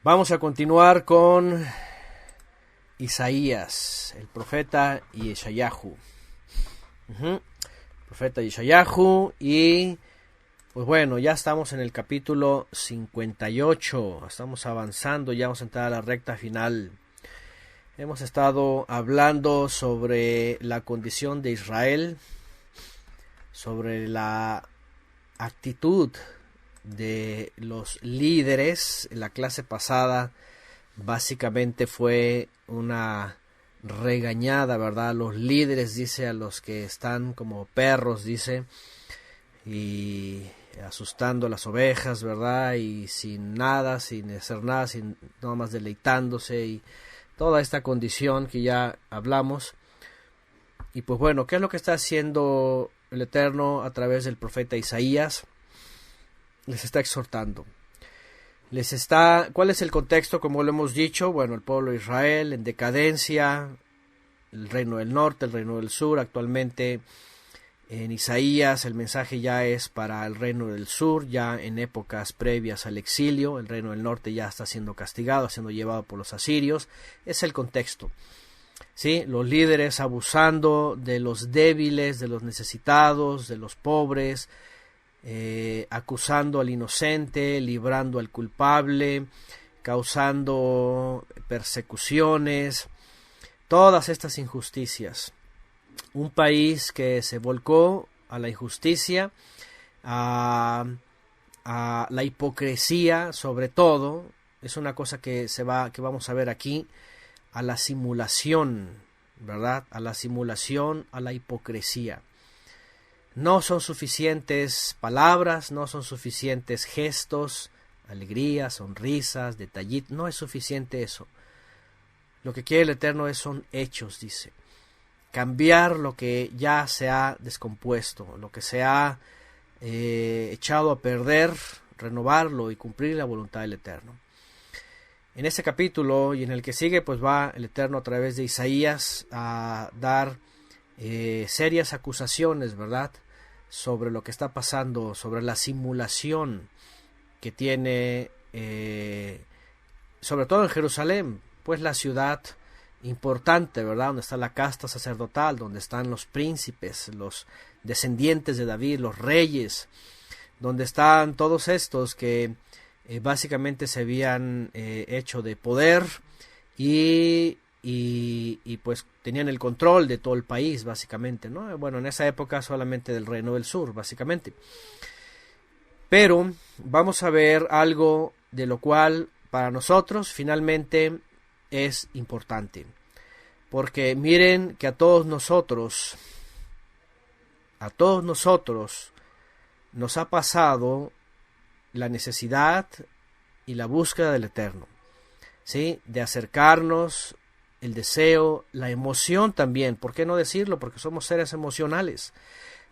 Vamos a continuar con Isaías, el profeta Yeshayahu. Profeta Yeshayahu, y pues bueno, ya estamos en el capítulo 58, estamos avanzando, ya vamos a entrar a la recta final. Hemos estado hablando sobre la condición de Israel, sobre la actitud de los líderes. En la clase pasada básicamente fue una regañada, ¿verdad? Los líderes, dice, a los que están como perros, dice, y asustando a las ovejas, ¿verdad? Y sin nada, sin hacer nada, sin nada más deleitándose, y toda esta condición que ya hablamos. Y pues bueno, ¿qué es lo que está haciendo el Eterno a través del profeta Isaías? Les está exhortando. ¿Cuál es el contexto? Como lo hemos dicho, bueno, el pueblo de Israel en decadencia, el reino del norte, el reino del sur. Actualmente en Isaías el mensaje ya es para el reino del sur, ya en épocas previas al exilio. El reino del norte ya está siendo castigado, siendo llevado por los asirios. Es el contexto. ¿Sí? Los líderes abusando de los débiles, de los necesitados, de los pobres, acusando al inocente, librando al culpable, causando persecuciones, todas estas injusticias. Un país que se volcó a la injusticia, a la hipocresía, sobre todo, es una cosa que vamos a ver aquí, a la simulación, ¿verdad? A la simulación, a la hipocresía. No son suficientes palabras, no son suficientes gestos, alegrías, sonrisas, detallitos, no es suficiente eso. Lo que quiere el Eterno son hechos, dice. Cambiar lo que ya se ha descompuesto, lo que se ha echado a perder, renovarlo y cumplir la voluntad del Eterno. En este capítulo y en el que sigue, pues va el Eterno a través de Isaías a dar serias acusaciones, ¿verdad?, sobre lo que está pasando, sobre la simulación que tiene, sobre todo en Jerusalén, pues la ciudad importante, ¿verdad?, donde está la casta sacerdotal, donde están los príncipes, los descendientes de David, los reyes, donde están todos estos que básicamente se habían hecho de poder y pues tenían el control de todo el país, básicamente, ¿no? Bueno, en esa época solamente del reino del sur, básicamente. Pero vamos a ver algo de lo cual para nosotros finalmente es importante. Porque miren que a todos nosotros nos ha pasado la necesidad y la búsqueda del Eterno, ¿sí? De acercarnos, el deseo, la emoción también, ¿por qué no decirlo? Porque somos seres emocionales,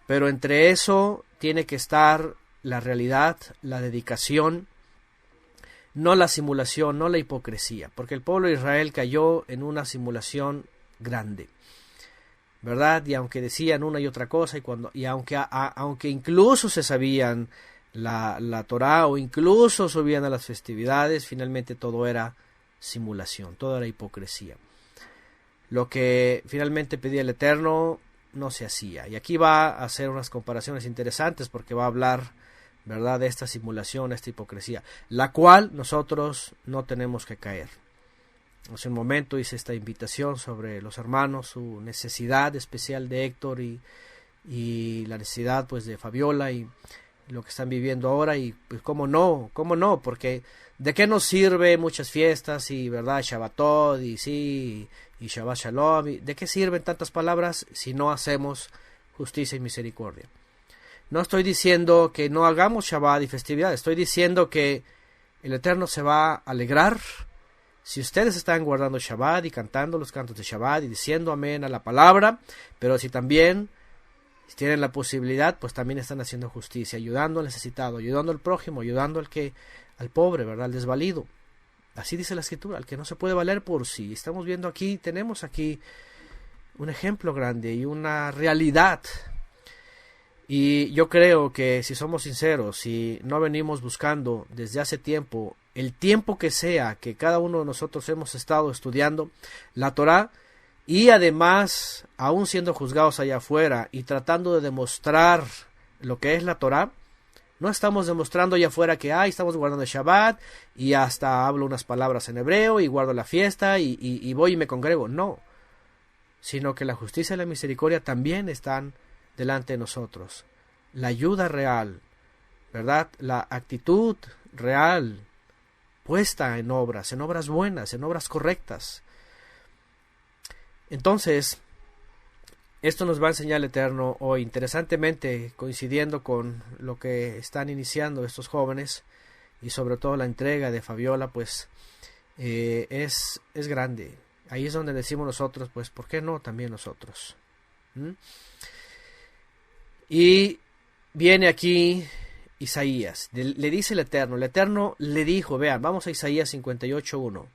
pero entre eso tiene que estar la realidad, la dedicación, no la simulación, no la hipocresía, porque el pueblo de Israel cayó en una simulación grande, ¿verdad? Y aunque decían una y otra cosa, aunque incluso se sabían la Torá, o incluso subían a las festividades, finalmente todo era simulación, todo era hipocresía. Lo que finalmente pedía el Eterno no se hacía. Y aquí va a hacer unas comparaciones interesantes, porque va a hablar, ¿verdad?, de esta simulación, esta hipocresía, la cual nosotros no tenemos que caer. Hace un momento hice esta invitación sobre los hermanos, su necesidad especial de Héctor y la necesidad pues de Fabiola y lo que están viviendo ahora, y pues cómo no, porque ¿de qué nos sirve muchas fiestas y, verdad, Shabbatot y sí, y Shabbat Shalom? ¿De qué sirven tantas palabras si no hacemos justicia y misericordia? No estoy diciendo que no hagamos Shabbat y festividades, estoy diciendo que el Eterno se va a alegrar si ustedes están guardando Shabbat y cantando los cantos de Shabbat y diciendo amén a la palabra, pero si también tienen la posibilidad, pues también están haciendo justicia, ayudando al necesitado, ayudando al prójimo, ayudando al pobre, ¿verdad?, al desvalido. Así dice la Escritura, al que no se puede valer por sí. Estamos viendo aquí, tenemos aquí un ejemplo grande y una realidad. Y yo creo que si somos sinceros, si no venimos buscando desde hace tiempo, el tiempo que sea que cada uno de nosotros hemos estado estudiando la Torá, y además aún siendo juzgados allá afuera y tratando de demostrar lo que es la Torá, no estamos demostrando allá afuera que estamos guardando el Shabbat y hasta hablo unas palabras en hebreo y guardo la fiesta y voy y me congrego. No, sino que la justicia y la misericordia también están delante de nosotros. La ayuda real, ¿verdad? La actitud real puesta en obras buenas, en obras correctas. Entonces, esto nos va a enseñar el Eterno hoy. Interesantemente, coincidiendo con lo que están iniciando estos jóvenes y sobre todo la entrega de Fabiola, pues es grande. Ahí es donde decimos nosotros, pues, ¿por qué no también nosotros? Y viene aquí Isaías, le dice el Eterno le dijo, vean, vamos a Isaías 58:1.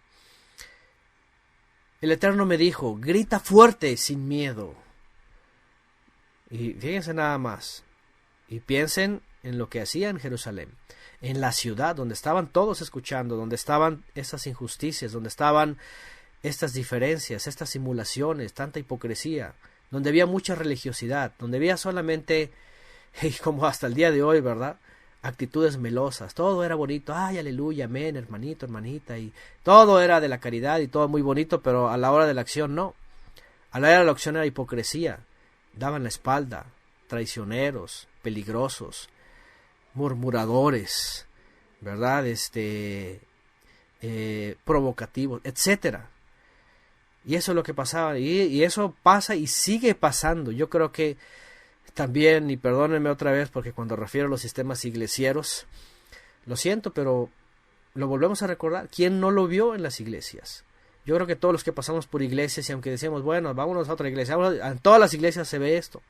El Eterno me dijo, grita fuerte sin miedo. Y fíjense nada más, y piensen en lo que hacía en Jerusalén, en la ciudad donde estaban todos escuchando, donde estaban estas injusticias, donde estaban estas diferencias, estas simulaciones, tanta hipocresía, donde había mucha religiosidad, donde había solamente, como hasta el día de hoy, ¿verdad?, actitudes melosas, todo era bonito, aleluya, amén, hermanito, hermanita, y todo era de la caridad y todo muy bonito, pero a la hora de la acción no, a la hora de la acción era hipocresía, daban la espalda, traicioneros, peligrosos, murmuradores, ¿verdad?, provocativos, etcétera. Y eso es lo que pasaba, y eso pasa y sigue pasando. Yo creo que también, y perdónenme otra vez porque cuando refiero a los sistemas iglesieros, lo siento, pero lo volvemos a recordar. ¿Quién no lo vio en las iglesias? Yo creo que todos los que pasamos por iglesias, y aunque decíamos, bueno, vámonos a otra iglesia, en todas las iglesias se ve esto.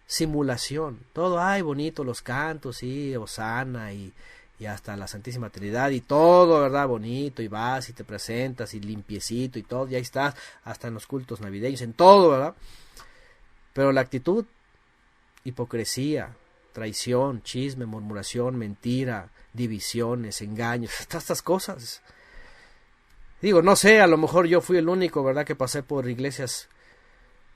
Simulación, todo, bonito, los cantos, sí, Hosana y hasta la Santísima Trinidad y todo, ¿verdad? Bonito, y vas y te presentas y limpiecito y todo, y ahí estás, hasta en los cultos navideños, en todo, ¿verdad? Pero la actitud, hipocresía, traición, chisme, murmuración, mentira, divisiones, engaños, todas estas cosas. Digo, no sé, a lo mejor yo fui el único, ¿verdad?, que pasé por iglesias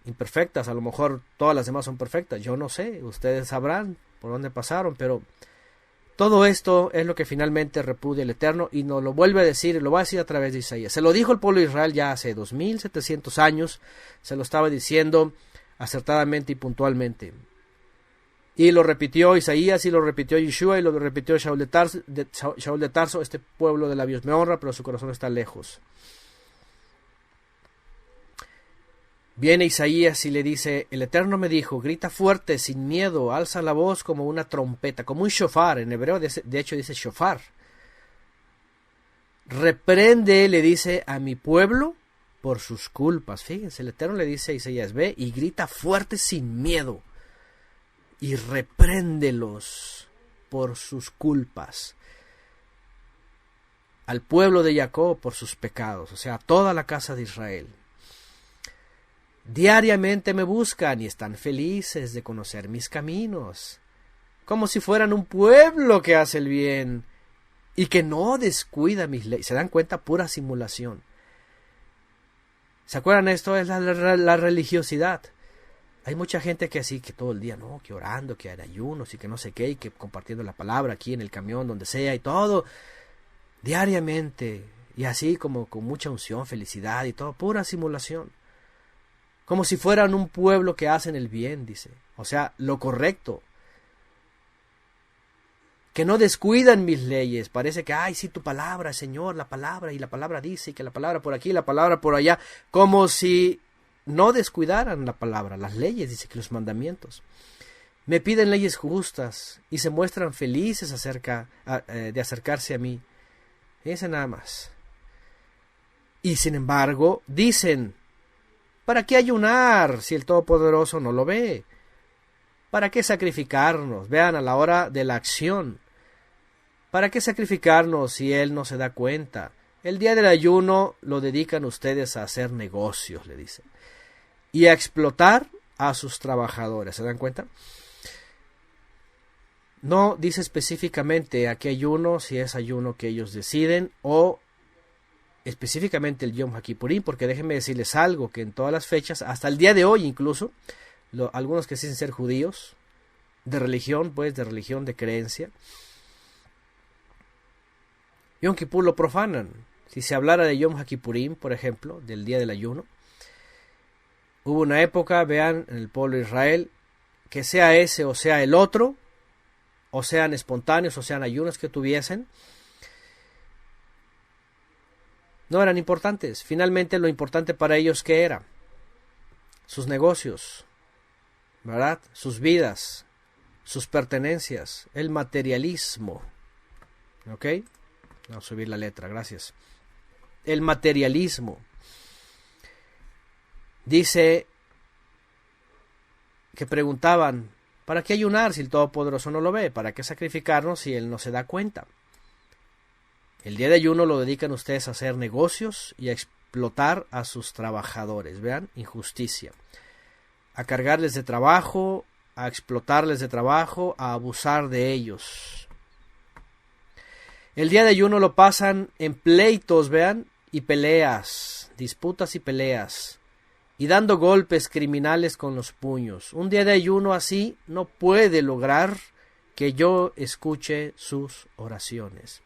imperfectas, a lo mejor todas las demás son perfectas, yo no sé, ustedes sabrán por dónde pasaron, pero todo esto es lo que finalmente repudia el Eterno y nos lo vuelve a decir, y lo va a decir a través de Isaías. Se lo dijo el pueblo de Israel ya hace 2700 años, se lo estaba diciendo acertadamente y puntualmente. Y lo repitió Isaías, y lo repitió Yeshua, y lo repitió Shaul de Tarso, este pueblo de labios me honra, pero su corazón está lejos. Viene Isaías y le dice, el Eterno me dijo, grita fuerte, sin miedo, alza la voz como una trompeta, como un shofar, en hebreo de hecho dice shofar. Reprende, le dice, a mi pueblo por sus culpas. Fíjense, el Eterno le dice a Isaías, ve y grita fuerte sin miedo y repréndelos por sus culpas. Al pueblo de Jacob por sus pecados, o sea, a toda la casa de Israel. Diariamente me buscan y están felices de conocer mis caminos, como si fueran un pueblo que hace el bien y que no descuida mis leyes. ¿Se dan cuenta? Pura simulación. ¿Se acuerdan? Esto es la religiosidad. Hay mucha gente que así, que todo el día, no, que orando, que hay ayunos y que no sé qué, y que compartiendo la palabra aquí en el camión, donde sea, y todo, diariamente, y así como con mucha unción, felicidad y todo, pura simulación. Como si fueran un pueblo que hacen el bien, dice. O sea, lo correcto. Que no descuidan mis leyes. Parece que, sí, tu palabra, Señor, la palabra, y la palabra dice, y que la palabra por aquí, la palabra por allá. Como si no descuidaran la palabra, las leyes, dice que los mandamientos. Me piden leyes justas y se muestran felices de acercarse a mí. Ese nada más. Y sin embargo, dicen, ¿para qué ayunar si el Todopoderoso no lo ve? ¿Para qué sacrificarnos? Vean, a la hora de la acción. ¿Para qué sacrificarnos si Él no se da cuenta? El día del ayuno lo dedican ustedes a hacer negocios, le dicen. Y a explotar a sus trabajadores. ¿Se dan cuenta? No dice específicamente a qué ayuno, si es ayuno que ellos deciden o específicamente el Yom HaKippurim, porque déjenme decirles algo, que en todas las fechas, hasta el día de hoy incluso, algunos que dicen ser judíos, de religión, pues, de religión, de creencia, Yom Kippur lo profanan. Si se hablara de Yom HaKippurim, por ejemplo, del día del ayuno, hubo una época, vean, en el pueblo de Israel, que sea ese o sea el otro, o sean espontáneos o sean ayunos que tuviesen, no eran importantes. Finalmente lo importante para ellos, ¿qué era? Sus negocios, ¿verdad? Sus vidas, sus pertenencias, el materialismo. ¿Ok? Vamos a subir la letra, gracias. El materialismo. Dice que preguntaban, ¿para qué ayunar si el Todopoderoso no lo ve? ¿Para qué sacrificarnos si Él no se da cuenta? El día de ayuno lo dedican ustedes a hacer negocios y a explotar a sus trabajadores. Vean, injusticia. A cargarles de trabajo, a explotarles de trabajo, a abusar de ellos. El día de ayuno lo pasan en pleitos, vean, y peleas, disputas y peleas, y dando golpes criminales con los puños. Un día de ayuno así no puede lograr que yo escuche sus oraciones.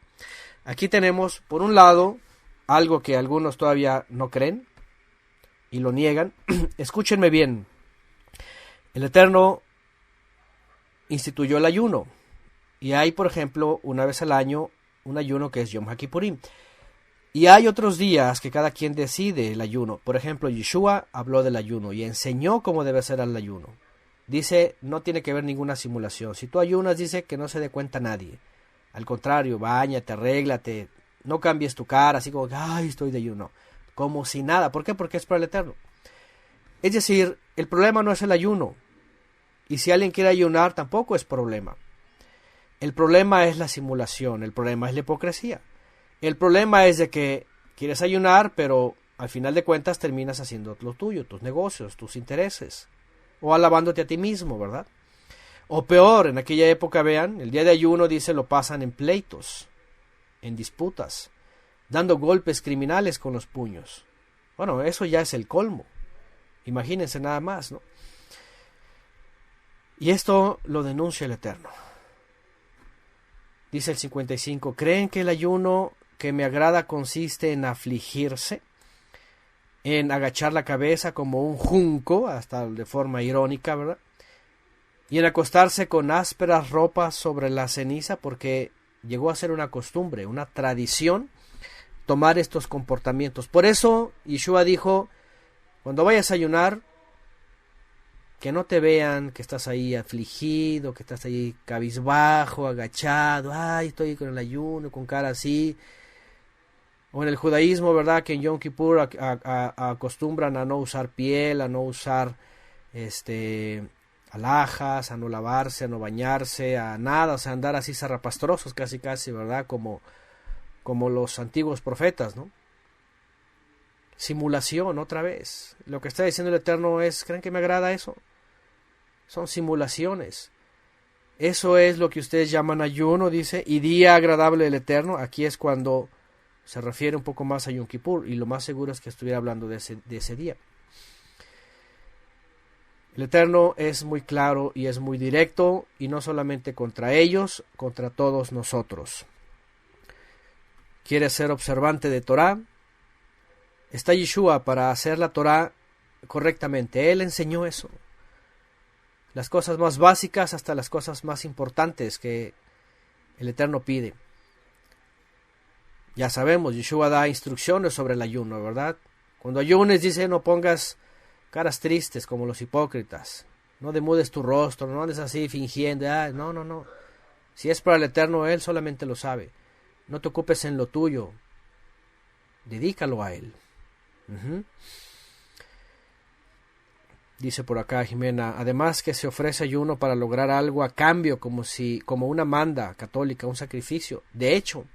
Aquí tenemos, por un lado, algo que algunos todavía no creen y lo niegan. Escúchenme bien. El Eterno instituyó el ayuno. Y hay, por ejemplo, una vez al año, un ayuno que es Yom HaKippurim. Y hay otros días que cada quien decide el ayuno. Por ejemplo, Yeshua habló del ayuno y enseñó cómo debe ser el ayuno. Dice, no tiene que haber ninguna simulación. Si tú ayunas, dice que no se dé cuenta nadie. Al contrario, báñate, arréglate, no cambies tu cara, así como, ay, estoy de ayuno. Como si nada. ¿Por qué? Porque es para el Eterno. Es decir, el problema no es el ayuno. Y si alguien quiere ayunar, tampoco es problema. El problema es la simulación, el problema es la hipocresía. El problema es de que quieres ayunar, pero al final de cuentas terminas haciendo lo tuyo, tus negocios, tus intereses. O alabándote a ti mismo, ¿verdad? O peor, en aquella época, vean, el día de ayuno, dice, lo pasan en pleitos, en disputas, dando golpes criminales con los puños. Bueno, eso ya es el colmo. Imagínense nada más, ¿no? Y esto lo denuncia el Eterno. Dice el 55, ¿creen que el ayuno que me agrada consiste en afligirse? En agachar la cabeza como un junco, hasta de forma irónica, ¿verdad? Y en acostarse con ásperas ropas sobre la ceniza, porque llegó a ser una costumbre, una tradición, tomar estos comportamientos. Por eso Yeshua dijo, cuando vayas a ayunar, que no te vean que estás ahí afligido, que estás ahí cabizbajo, agachado, ay, estoy con el ayuno, con cara así. O en el judaísmo, ¿verdad? Que en Yom Kippur acostumbran a no usar piel, a no usar alhajas, a no lavarse, a no bañarse, a nada, o sea, andar así zarrapastrosos casi, ¿verdad? Como los antiguos profetas, ¿no? Simulación, otra vez. Lo que está diciendo el Eterno es, ¿creen que me agrada eso? Son simulaciones. Eso es lo que ustedes llaman ayuno, dice, y día agradable del Eterno. Aquí es cuando se refiere un poco más a Yom Kippur, y lo más seguro es que estuviera hablando de ese día. El Eterno es muy claro y es muy directo, y no solamente contra ellos, contra todos nosotros. ¿Quieres ser observante de Torah? Está Yeshua para hacer la Torah correctamente. Él enseñó eso. Las cosas más básicas hasta las cosas más importantes que el Eterno pide. Ya sabemos, Yeshua da instrucciones sobre el ayuno, ¿verdad? Cuando ayunes, dice, no pongas caras tristes como los hipócritas. No demudes tu rostro, no andes así fingiendo. No. Si es para el Eterno, Él solamente lo sabe. No te ocupes en lo tuyo. Dedícalo a Él. Dice por acá Jimena, además que se ofrece ayuno para lograr algo a cambio, como una manda católica, un sacrificio. De hecho,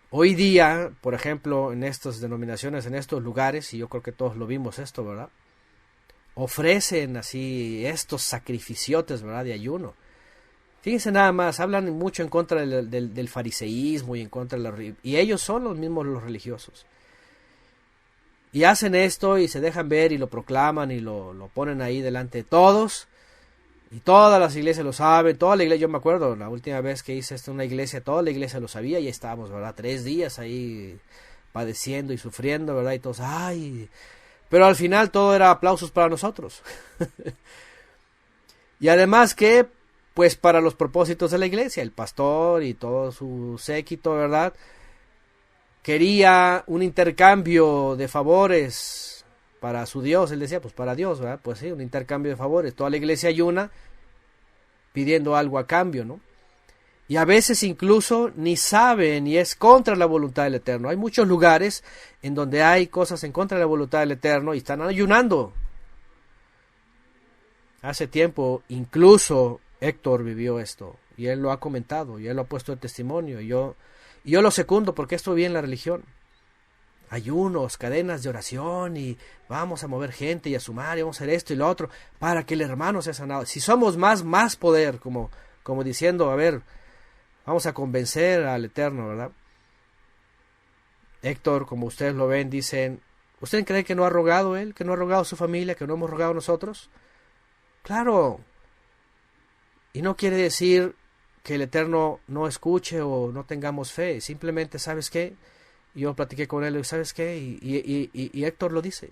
hoy día, por ejemplo, en estas denominaciones, en estos lugares, y yo creo que todos lo vimos esto, ¿verdad? Ofrecen así estos sacrificiotes, ¿verdad? De ayuno. Fíjense nada más, hablan mucho en contra del fariseísmo y en contra y ellos son los mismos los religiosos. Y hacen esto y se dejan ver y lo proclaman y lo ponen ahí delante de todos. Y todas las iglesias lo saben, toda la iglesia, yo me acuerdo, la última vez que hice esto en una iglesia, toda la iglesia lo sabía y estábamos, ¿verdad? 3 días ahí padeciendo y sufriendo, ¿verdad? Y todos, ay, pero al final todo era aplausos para nosotros. Y además que, pues para los propósitos de la iglesia, el pastor y todo su séquito, ¿verdad? Quería un intercambio de favores para su Dios, él decía, pues para Dios, ¿verdad? Pues sí, un intercambio de favores. Toda la iglesia ayuna pidiendo algo a cambio, ¿no? Y a veces incluso ni saben y es contra la voluntad del Eterno. Hay muchos lugares en donde hay cosas en contra de la voluntad del Eterno y están ayunando. Hace tiempo incluso Héctor vivió esto y él lo ha comentado y él lo ha puesto en testimonio y yo lo secundo porque esto viene en la religión. Ayunos, cadenas de oración y vamos a mover gente y a sumar y vamos a hacer esto y lo otro para que el hermano sea sanado. Si somos más poder, como diciendo, a ver, vamos a convencer al Eterno, ¿verdad? Héctor, como ustedes lo ven, dicen, ¿usted cree que no ha rogado él? ¿Que no ha rogado su familia? ¿Que no hemos rogado nosotros? Claro. Y no quiere decir que el Eterno no escuche o no tengamos fe. Simplemente, ¿sabes qué? Yo platiqué con él y ¿sabes qué? Y Héctor lo dice.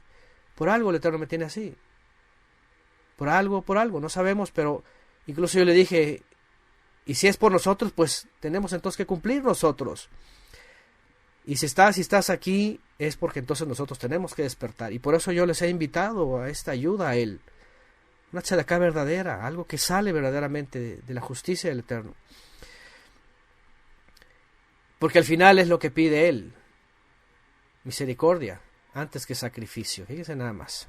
Por algo el Eterno me tiene así. Por algo, no sabemos, pero incluso yo le dije, y si es por nosotros, pues tenemos entonces que cumplir nosotros. Y si estás aquí, es porque entonces nosotros tenemos que despertar. Y por eso yo les he invitado a esta ayuda a él. Una tzedaká verdadera, algo que sale verdaderamente de la justicia del Eterno. Porque al final es lo que pide él. Misericordia, antes que sacrificio. Fíjense nada más.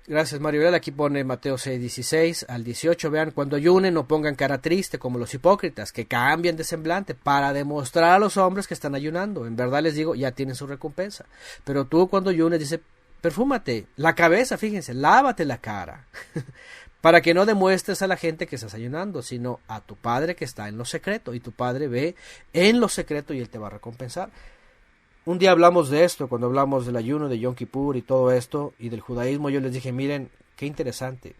Gracias, Mario. Aquí pone Mateo 6:16 al 18. Vean, cuando ayunen no pongan cara triste como los hipócritas, que cambien de semblante para demostrar a los hombres que están ayunando. En verdad les digo, ya tienen su recompensa. Pero tú cuando ayunes, dice, perfúmate la cabeza, fíjense, lávate la cara. Para que no demuestres a la gente que estás ayunando, sino a tu Padre que está en lo secreto. Y tu Padre ve en lo secreto y Él te va a recompensar. Un día hablamos de esto, cuando hablamos del ayuno de Yom Kippur y todo esto, y del judaísmo, yo les dije, miren, qué interesante.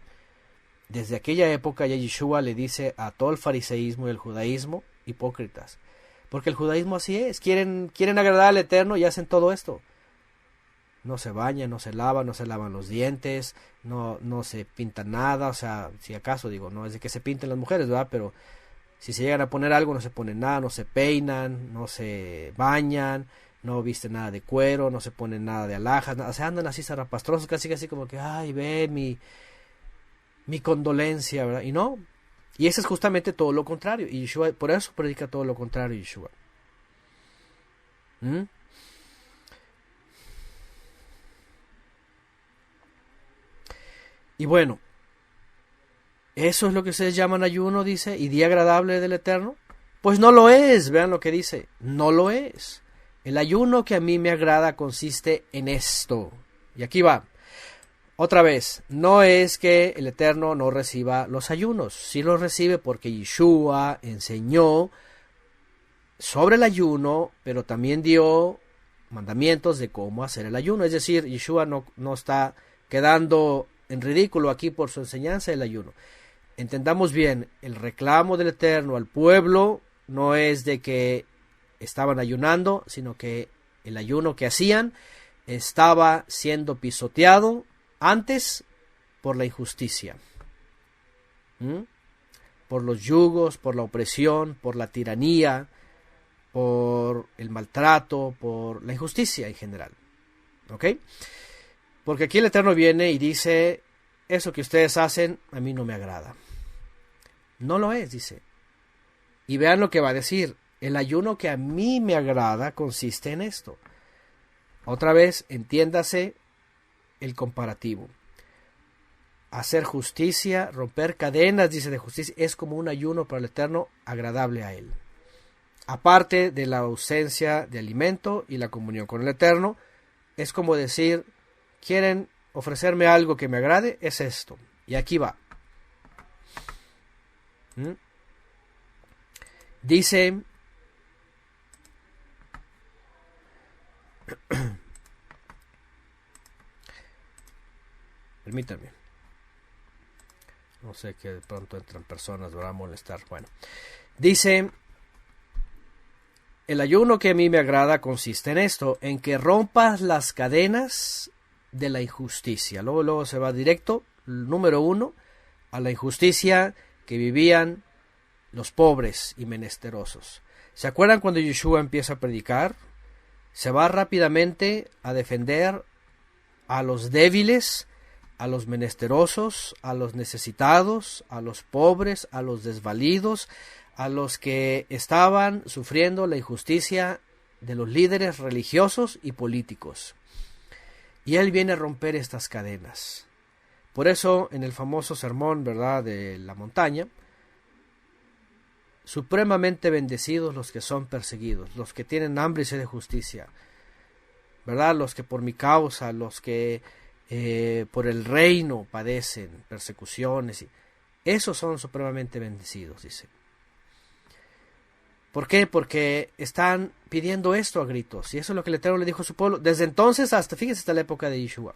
Desde aquella época ya Yeshua le dice a todo el fariseísmo y el judaísmo, hipócritas. Porque el judaísmo así es, quieren agradar al Eterno y hacen todo esto. No se bañan, no se lavan los dientes, no se pintan nada, o sea, si acaso digo, no es de que se pinten las mujeres, ¿verdad? Pero si se llegan a poner algo, no se ponen nada, no se peinan, no se bañan, no visten nada de cuero, no se ponen nada de alhajas, nada, o sea, andan así zarrapastrosos, casi como que, ay, ven mi condolencia, ¿verdad? Y no, y eso es justamente todo lo contrario, y Yeshua, por eso predica todo lo contrario Yeshua. Y bueno, eso es lo que ustedes llaman ayuno, dice, y día agradable del Eterno. Pues no lo es, vean lo que dice, no lo es. El ayuno que a mí me agrada consiste en esto. Y aquí va. Otra vez, no es que el Eterno no reciba los ayunos. Sí los recibe porque Yeshua enseñó sobre el ayuno, pero también dio mandamientos de cómo hacer el ayuno. Es decir, Yeshua no está quedando en ridículo aquí por su enseñanza del ayuno. Entendamos bien, el reclamo del Eterno al pueblo no es de que estaban ayunando, sino que el ayuno que hacían estaba siendo pisoteado antes por la injusticia, por los yugos, por la opresión, por la tiranía, por el maltrato, por la injusticia en general. ¿Ok? Porque aquí el Eterno viene y dice, eso que ustedes hacen a mí no me agrada. No lo es, dice. Y vean lo que va a decir. El ayuno que a mí me agrada consiste en esto. Otra vez, entiéndase el comparativo. Hacer justicia, romper cadenas, dice, de justicia, es como un ayuno para el Eterno agradable a Él. Aparte de la ausencia de alimento y la comunión con el Eterno, es como decir, ¿quieren ofrecerme algo que me agrade? Es esto. Y aquí va. ¿Mm? Dice, permítanme, no sé, que de pronto entran personas, va a molestar. Bueno, dice, el ayuno que a mí me agrada consiste en esto, en que rompas las cadenas de la injusticia. Luego se va directo, número 1, a la injusticia que vivían los pobres y menesterosos. ¿Se acuerdan cuando Yeshua empieza a predicar? Se va rápidamente a defender a los débiles, a los menesterosos, a los necesitados, a los pobres, a los desvalidos, a los que estaban sufriendo la injusticia de los líderes religiosos y políticos. Y él viene a romper estas cadenas. Por eso, en el famoso sermón, ¿verdad?, de la montaña, supremamente bendecidos los que son perseguidos, los que tienen hambre y sed de justicia, ¿verdad?, los que por mi causa, los que por el reino padecen persecuciones, esos son supremamente bendecidos, dice. ¿Por qué? Porque están pidiendo esto a gritos, y eso es lo que el Eterno le dijo a su pueblo, desde entonces hasta, fíjense, hasta la época de Yeshua.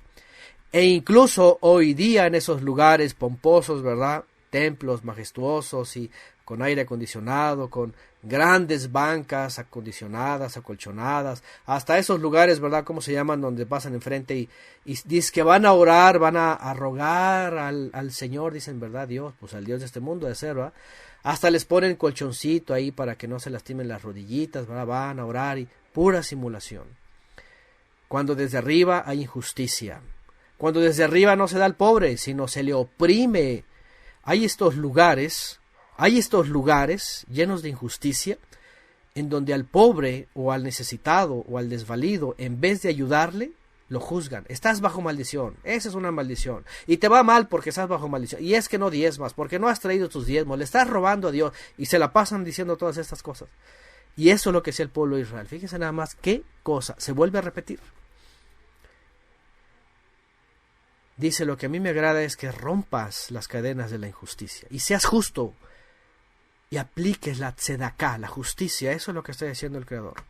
E incluso hoy día en esos lugares pomposos, ¿verdad?, templos majestuosos y con aire acondicionado, con grandes bancas acondicionadas, acolchonadas, hasta esos lugares, ¿verdad?, ¿cómo se llaman?, donde pasan enfrente y dicen que van a orar, van a rogar al Señor, dicen, ¿verdad?, Dios, pues al Dios de este mundo de ser, ¿verdad? Hasta les ponen colchoncito ahí para que no se lastimen las rodillitas, ¿verdad?, van a orar, y pura simulación. Cuando desde arriba hay injusticia, cuando desde arriba no se da al pobre, sino se le oprime. Hay estos lugares llenos de injusticia, en donde al pobre o al necesitado o al desvalido, en vez de ayudarle, lo juzgan. Estás bajo maldición, esa es una maldición, y te va mal porque estás bajo maldición, y es que no diezmas, porque no has traído tus diezmos, le estás robando a Dios, y se la pasan diciendo todas estas cosas. Y eso es lo que hacía el pueblo de Israel. Fíjense nada más qué cosa, se vuelve a repetir. Dice, lo que a mí me agrada es que rompas las cadenas de la injusticia y seas justo y apliques la tzedaká, la justicia. Eso es lo que está diciendo el Creador.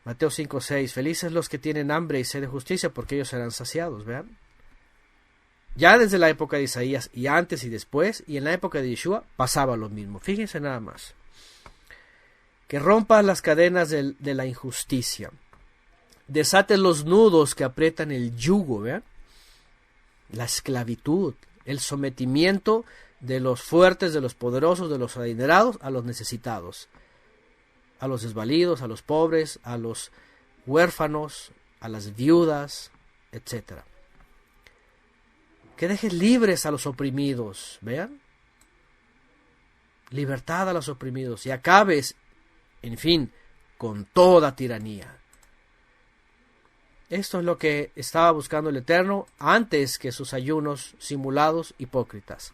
Mateo 5:6, felices los que tienen hambre y sed de justicia, porque ellos serán saciados. Vean, ya desde la época de Isaías, y antes y después, y en la época de Yeshua, pasaba lo mismo. Fíjense nada más, que rompas las cadenas de la injusticia, desates los nudos que aprietan el yugo, ¿vean?, la esclavitud, el sometimiento de los fuertes, de los poderosos, de los adinerados a los necesitados, a los desvalidos, a los pobres, a los huérfanos, a las viudas, etc. Que dejes libres a los oprimidos, vean, libertad a los oprimidos, y acabes, en fin, con toda tiranía. Esto es lo que estaba buscando el Eterno antes que sus ayunos simulados hipócritas.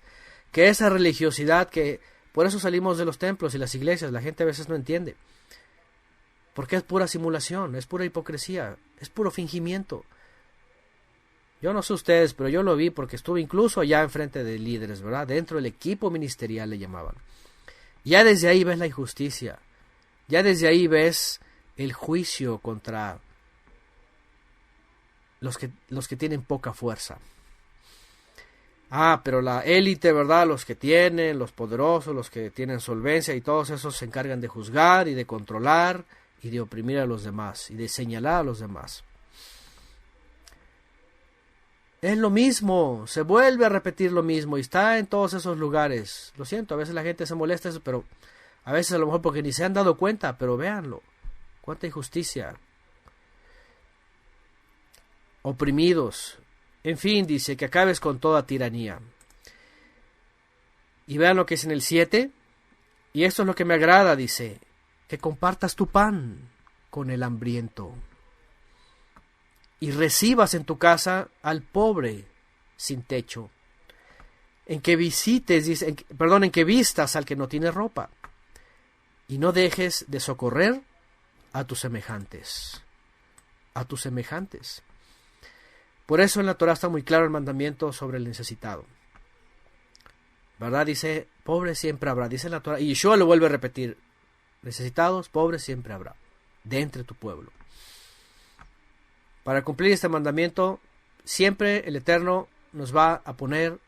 Que esa religiosidad que, por eso salimos de los templos y las iglesias, la gente a veces no entiende. Porque es pura simulación, es pura hipocresía, es puro fingimiento. Yo no sé ustedes, pero yo lo vi porque estuve incluso allá enfrente de líderes, ¿verdad? Dentro del equipo ministerial le llamaban. Ya desde ahí ves la injusticia. Ya desde ahí ves el juicio contra los que tienen poca fuerza. Pero la élite, ¿verdad?, los que tienen, los poderosos, los que tienen solvencia, y todos esos se encargan de juzgar y de controlar y de oprimir a los demás y de señalar a los demás. Es lo mismo, se vuelve a repetir lo mismo y está en todos esos lugares. Lo siento, a veces la gente se molesta eso, pero a veces a lo mejor porque ni se han dado cuenta, pero véanlo, cuánta injusticia. Oprimidos, en fin, dice, que acabes con toda tiranía. Y vean lo que es en el 7, y esto es lo que me agrada, dice, que compartas tu pan con el hambriento, y recibas en tu casa al pobre sin techo, en que visites, dice, en que vistas al que no tiene ropa, y no dejes de socorrer a tus semejantes, Por eso en la Torah está muy claro el mandamiento sobre el necesitado. ¿verdad? Dice, pobres siempre habrá, dice la Torah, y Yeshua lo vuelve a repetir, necesitados, pobres siempre habrá, de entre tu pueblo. Para cumplir este mandamiento, siempre el Eterno nos va a poner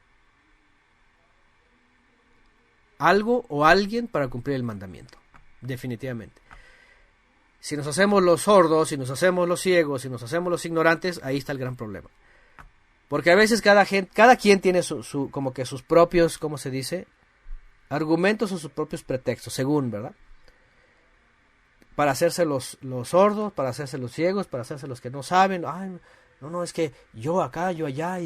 algo o alguien para cumplir el mandamiento, definitivamente. Si nos hacemos los sordos, si nos hacemos los ciegos, si nos hacemos los ignorantes, ahí está el gran problema. Porque a veces cada quien tiene como que sus propios, ¿cómo se dice? Argumentos o sus propios pretextos, según, ¿verdad? Para hacerse los sordos, para hacerse los ciegos, para hacerse los que no saben. Ay, no, es que yo acá, yo allá.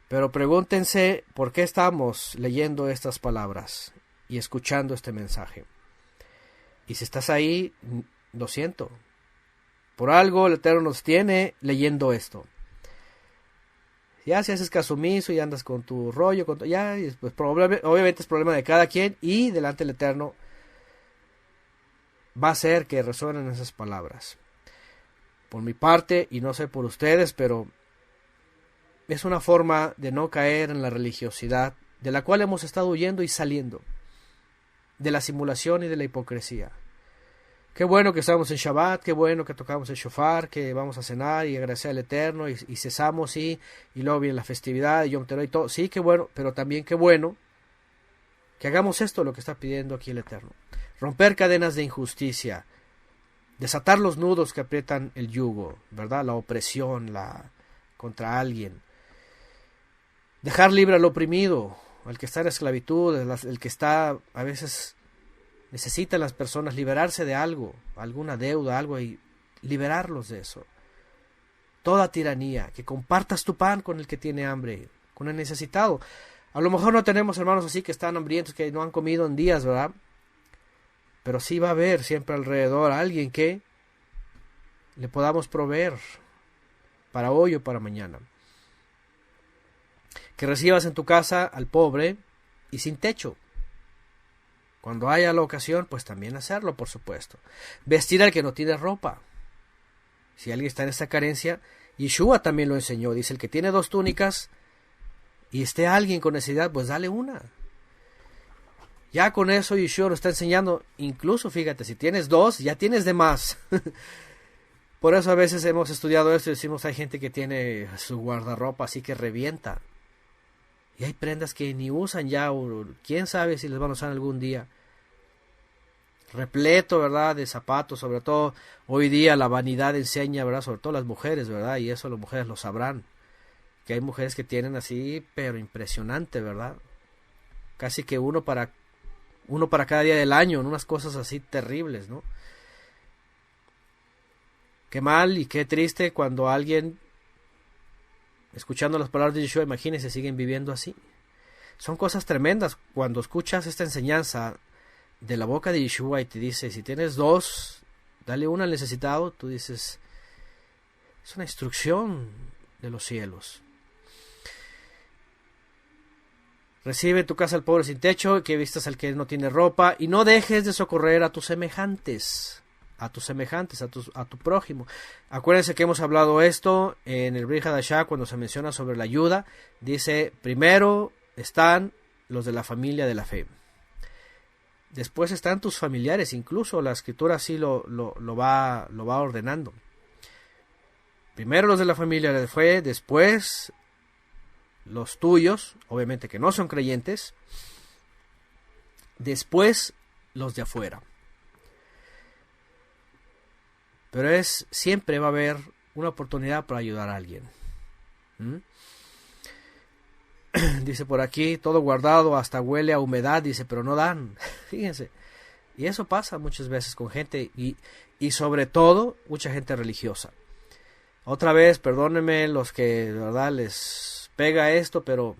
Pero pregúntense por qué estamos leyendo estas palabras y escuchando este mensaje. Y si estás ahí, lo siento. Por algo el Eterno nos tiene leyendo esto. Ya si haces caso omiso y andas con tu rollo, pues obviamente es problema de cada quien, y delante del Eterno va a ser que resuenen esas palabras. Por mi parte, y no sé por ustedes, pero es una forma de no caer en la religiosidad, de la cual hemos estado huyendo y saliendo, de la simulación y de la hipocresía. Qué bueno que estamos en Shabbat, qué bueno que tocamos el shofar, que vamos a cenar y agradecer al Eterno y cesamos, y luego viene la festividad, y Yom Teruah y todo. Sí, qué bueno, pero también qué bueno que hagamos esto, lo que está pidiendo aquí el Eterno. Romper cadenas de injusticia, desatar los nudos que aprietan el yugo, ¿verdad? La opresión, contra alguien. Dejar libre al oprimido, al que está en esclavitud, el que está a veces... Necesitan las personas liberarse de algo, alguna deuda, algo, y liberarlos de eso. Toda tiranía, que compartas tu pan con el que tiene hambre, con el necesitado. A lo mejor no tenemos hermanos así que están hambrientos, que no han comido en días, ¿verdad? Pero sí va a haber siempre alrededor a alguien que le podamos proveer para hoy o para mañana. Que recibas en tu casa al pobre y sin techo. Cuando haya la ocasión, pues también hacerlo, por supuesto. Vestir al que no tiene ropa. Si alguien está en esta carencia, Yeshua también lo enseñó. Dice, el que tiene 2 túnicas y esté alguien con necesidad, pues dale una. Ya con eso Yeshua lo está enseñando. Incluso, fíjate, si tienes 2, ya tienes de más. Por eso a veces hemos estudiado esto y decimos, hay gente que tiene su guardarropa así que revienta. Y hay prendas que ni usan ya, o quién sabe si les van a usar algún día. Repleto, ¿verdad?, de zapatos, sobre todo hoy día la vanidad enseña, ¿verdad?, sobre todo las mujeres, ¿verdad?, y eso las mujeres lo sabrán. Que hay mujeres que tienen así, pero impresionante, ¿verdad? Casi que uno para cada día del año, en unas cosas así terribles, ¿no? Qué mal y qué triste cuando alguien... Escuchando las palabras de Yeshua, imagínense, siguen viviendo así. Son cosas tremendas. Cuando escuchas esta enseñanza de la boca de Yeshua y te dice, si tienes 2, dale una al necesitado, tú dices, es una instrucción de los cielos. Recibe en tu casa al pobre sin techo, que vistas al que no tiene ropa, y no dejes de socorrer a tus semejantes. A tu prójimo. Acuérdense que hemos hablado esto en el Brit Hadashah cuando se menciona sobre la ayuda. Dice, primero están los de la familia de la fe. Después están tus familiares, incluso la escritura así lo va ordenando. Primero los de la familia de la fe, después los tuyos, obviamente que no son creyentes, después los de afuera. Pero siempre va a haber una oportunidad para ayudar a alguien. Dice por aquí, todo guardado hasta huele a humedad, dice, pero no dan. Fíjense. Y eso pasa muchas veces con gente y sobre todo mucha gente religiosa. Otra vez, perdónenme los que de verdad les pega esto, pero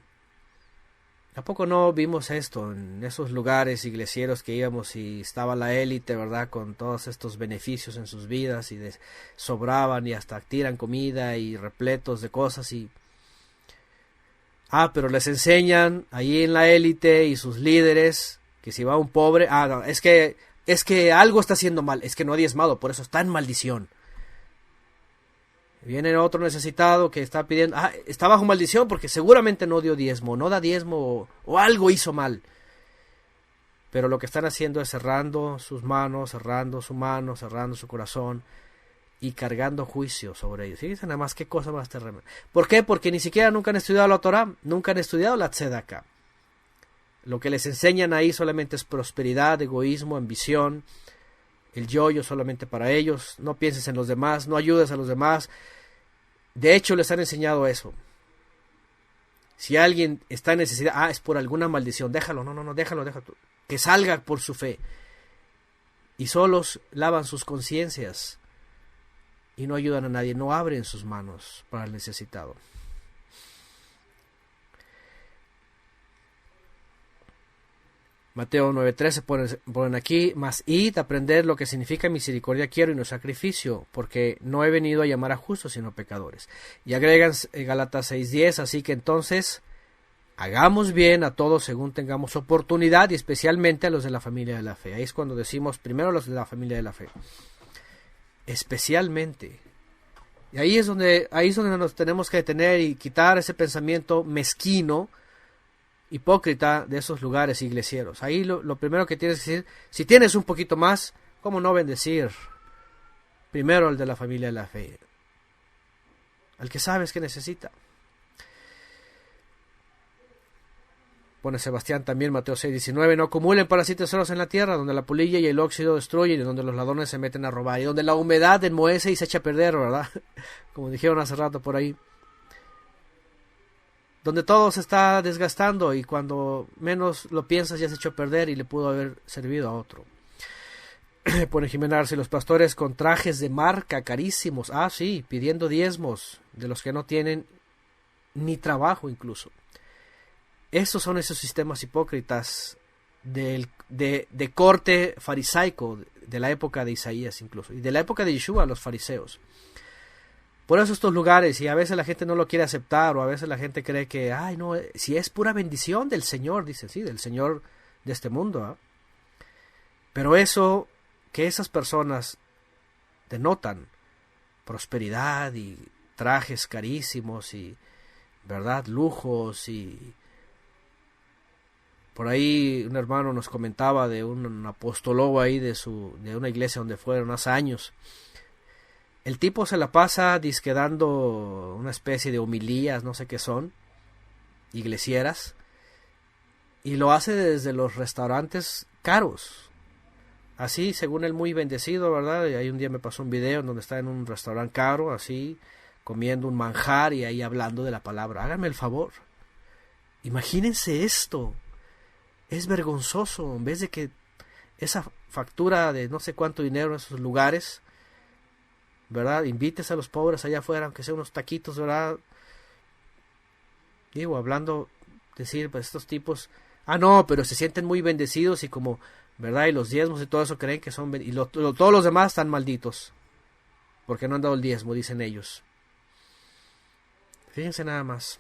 ¿a poco no vimos esto en esos lugares iglesieros que íbamos y estaba la élite, verdad, con todos estos beneficios en sus vidas y sobraban y hasta tiran comida y repletos de cosas y... pero les enseñan ahí en la élite y sus líderes que si va un pobre, no, es que algo está haciendo mal, es que no ha diezmado, por eso está en maldición. Viene otro necesitado que está pidiendo, está bajo maldición porque seguramente no dio diezmo, no da diezmo o algo hizo mal. Pero lo que están haciendo es cerrando sus manos, cerrando su mano, cerrando su corazón y cargando juicio sobre ellos. Fíjense nada más qué cosa más terrible. ¿Por qué? Porque ni siquiera nunca han estudiado la Torah, nunca han estudiado la Tzedakah. Lo que les enseñan ahí solamente es prosperidad, egoísmo, ambición, el yo solamente para ellos. No pienses en los demás, no ayudes a los demás. De hecho, les han enseñado eso. Si alguien está en necesidad, es por alguna maldición, déjalo, no, déjalo, que salga por su fe. Y solos lavan sus conciencias y no ayudan a nadie, no abren sus manos para el necesitado. Mateo 9:13 ponen aquí, mas id a aprender lo que significa misericordia quiero y no sacrificio, porque no he venido a llamar a justos sino pecadores. Y agregan Gálatas 6:10, así que entonces hagamos bien a todos según tengamos oportunidad y especialmente a los de la familia de la fe. Ahí es cuando decimos primero a los de la familia de la fe. Especialmente. Y ahí es donde nos tenemos que detener y quitar ese pensamiento mezquino, hipócrita de esos lugares iglesieros. Ahí lo primero que tienes que decir, si tienes un poquito más, ¿cómo no bendecir? Primero al de la familia de la fe, al que sabes que necesita. Pone Sebastián también, Mateo 6:19, no acumulen para sí tesoros en la tierra, donde la polilla y el óxido destruyen, y donde los ladrones se meten a robar, y donde la humedad enmohece y se echa a perder, ¿verdad? Como dijeron hace rato por ahí. Donde todo se está desgastando y cuando menos lo piensas ya se echó a perder y le pudo haber servido a otro. Pone Jimena Arce, los pastores con trajes de marca carísimos, sí, pidiendo diezmos de los que no tienen ni trabajo incluso. Esos son esos sistemas hipócritas de corte farisaico de la época de Isaías incluso, y de la época de Yeshua, los fariseos. Por eso estos lugares, y a veces la gente no lo quiere aceptar, o a veces la gente cree que, no, si es pura bendición del Señor, dicen, sí, del Señor de este mundo. Pero eso, que esas personas denotan prosperidad y trajes carísimos y, ¿verdad?, lujos y... Por ahí un hermano nos comentaba de un apóstolo ahí de una iglesia donde fueron hace años. El tipo se la pasa disque dando una especie de homilías, no sé qué son, iglesieras, y lo hace desde los restaurantes caros. Así, según él, muy bendecido, ¿verdad? Y ahí un día me pasó un video en donde está en un restaurante caro, así, comiendo un manjar y ahí hablando de la palabra. Háganme el favor. Imagínense esto. Es vergonzoso, en vez de que esa factura de no sé cuánto dinero en esos lugares, ¿verdad? Invites a los pobres allá afuera, aunque sea unos taquitos, ¿verdad? Digo, hablando, decir, pues estos tipos, no, pero se sienten muy bendecidos y como, ¿verdad? Y los diezmos y todo eso creen que son, y todos los demás están malditos, porque no han dado el diezmo, dicen ellos. Fíjense nada más.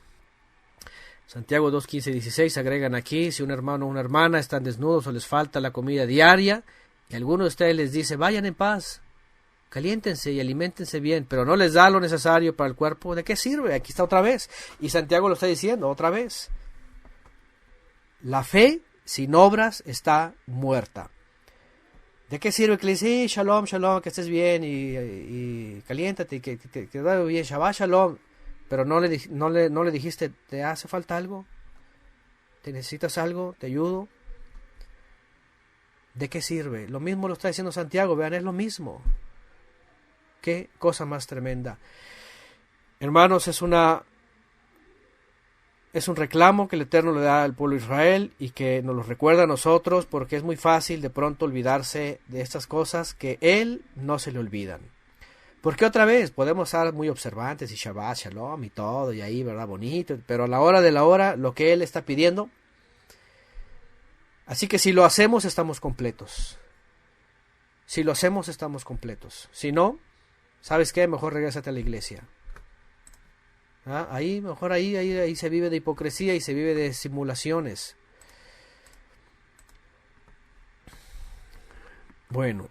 Santiago 2:15-16 agregan aquí, si un hermano o una hermana están desnudos o les falta la comida diaria, y alguno de ustedes les dice, vayan en paz, caliéntense y aliméntense bien, pero no les da lo necesario para el cuerpo, ¿de qué sirve? Aquí está otra vez. Y Santiago lo está diciendo otra vez. La fe sin obras está muerta. ¿De qué sirve que le dice, shalom, shalom, que estés bien y caliéntate y que te vaya bien, Shabbat shalom? Pero no le dijiste, ¿te hace falta algo? ¿Te necesitas algo? ¿Te ayudo? ¿De qué sirve? Lo mismo lo está diciendo Santiago, vean, es lo mismo. Qué cosa más tremenda. Hermanos, es un reclamo que el Eterno le da al pueblo de Israel y que nos lo recuerda a nosotros porque es muy fácil de pronto olvidarse de estas cosas que Él no se le olvidan. Porque otra vez podemos estar muy observantes y Shabbat, Shalom y todo y ahí, ¿verdad? Bonito, pero a la hora de la hora lo que Él está pidiendo. Así que si lo hacemos estamos completos. Si lo hacemos estamos completos. Si no, ¿sabes qué? Mejor regrésate a la iglesia. Ahí se vive de hipocresía y se vive de simulaciones. Bueno,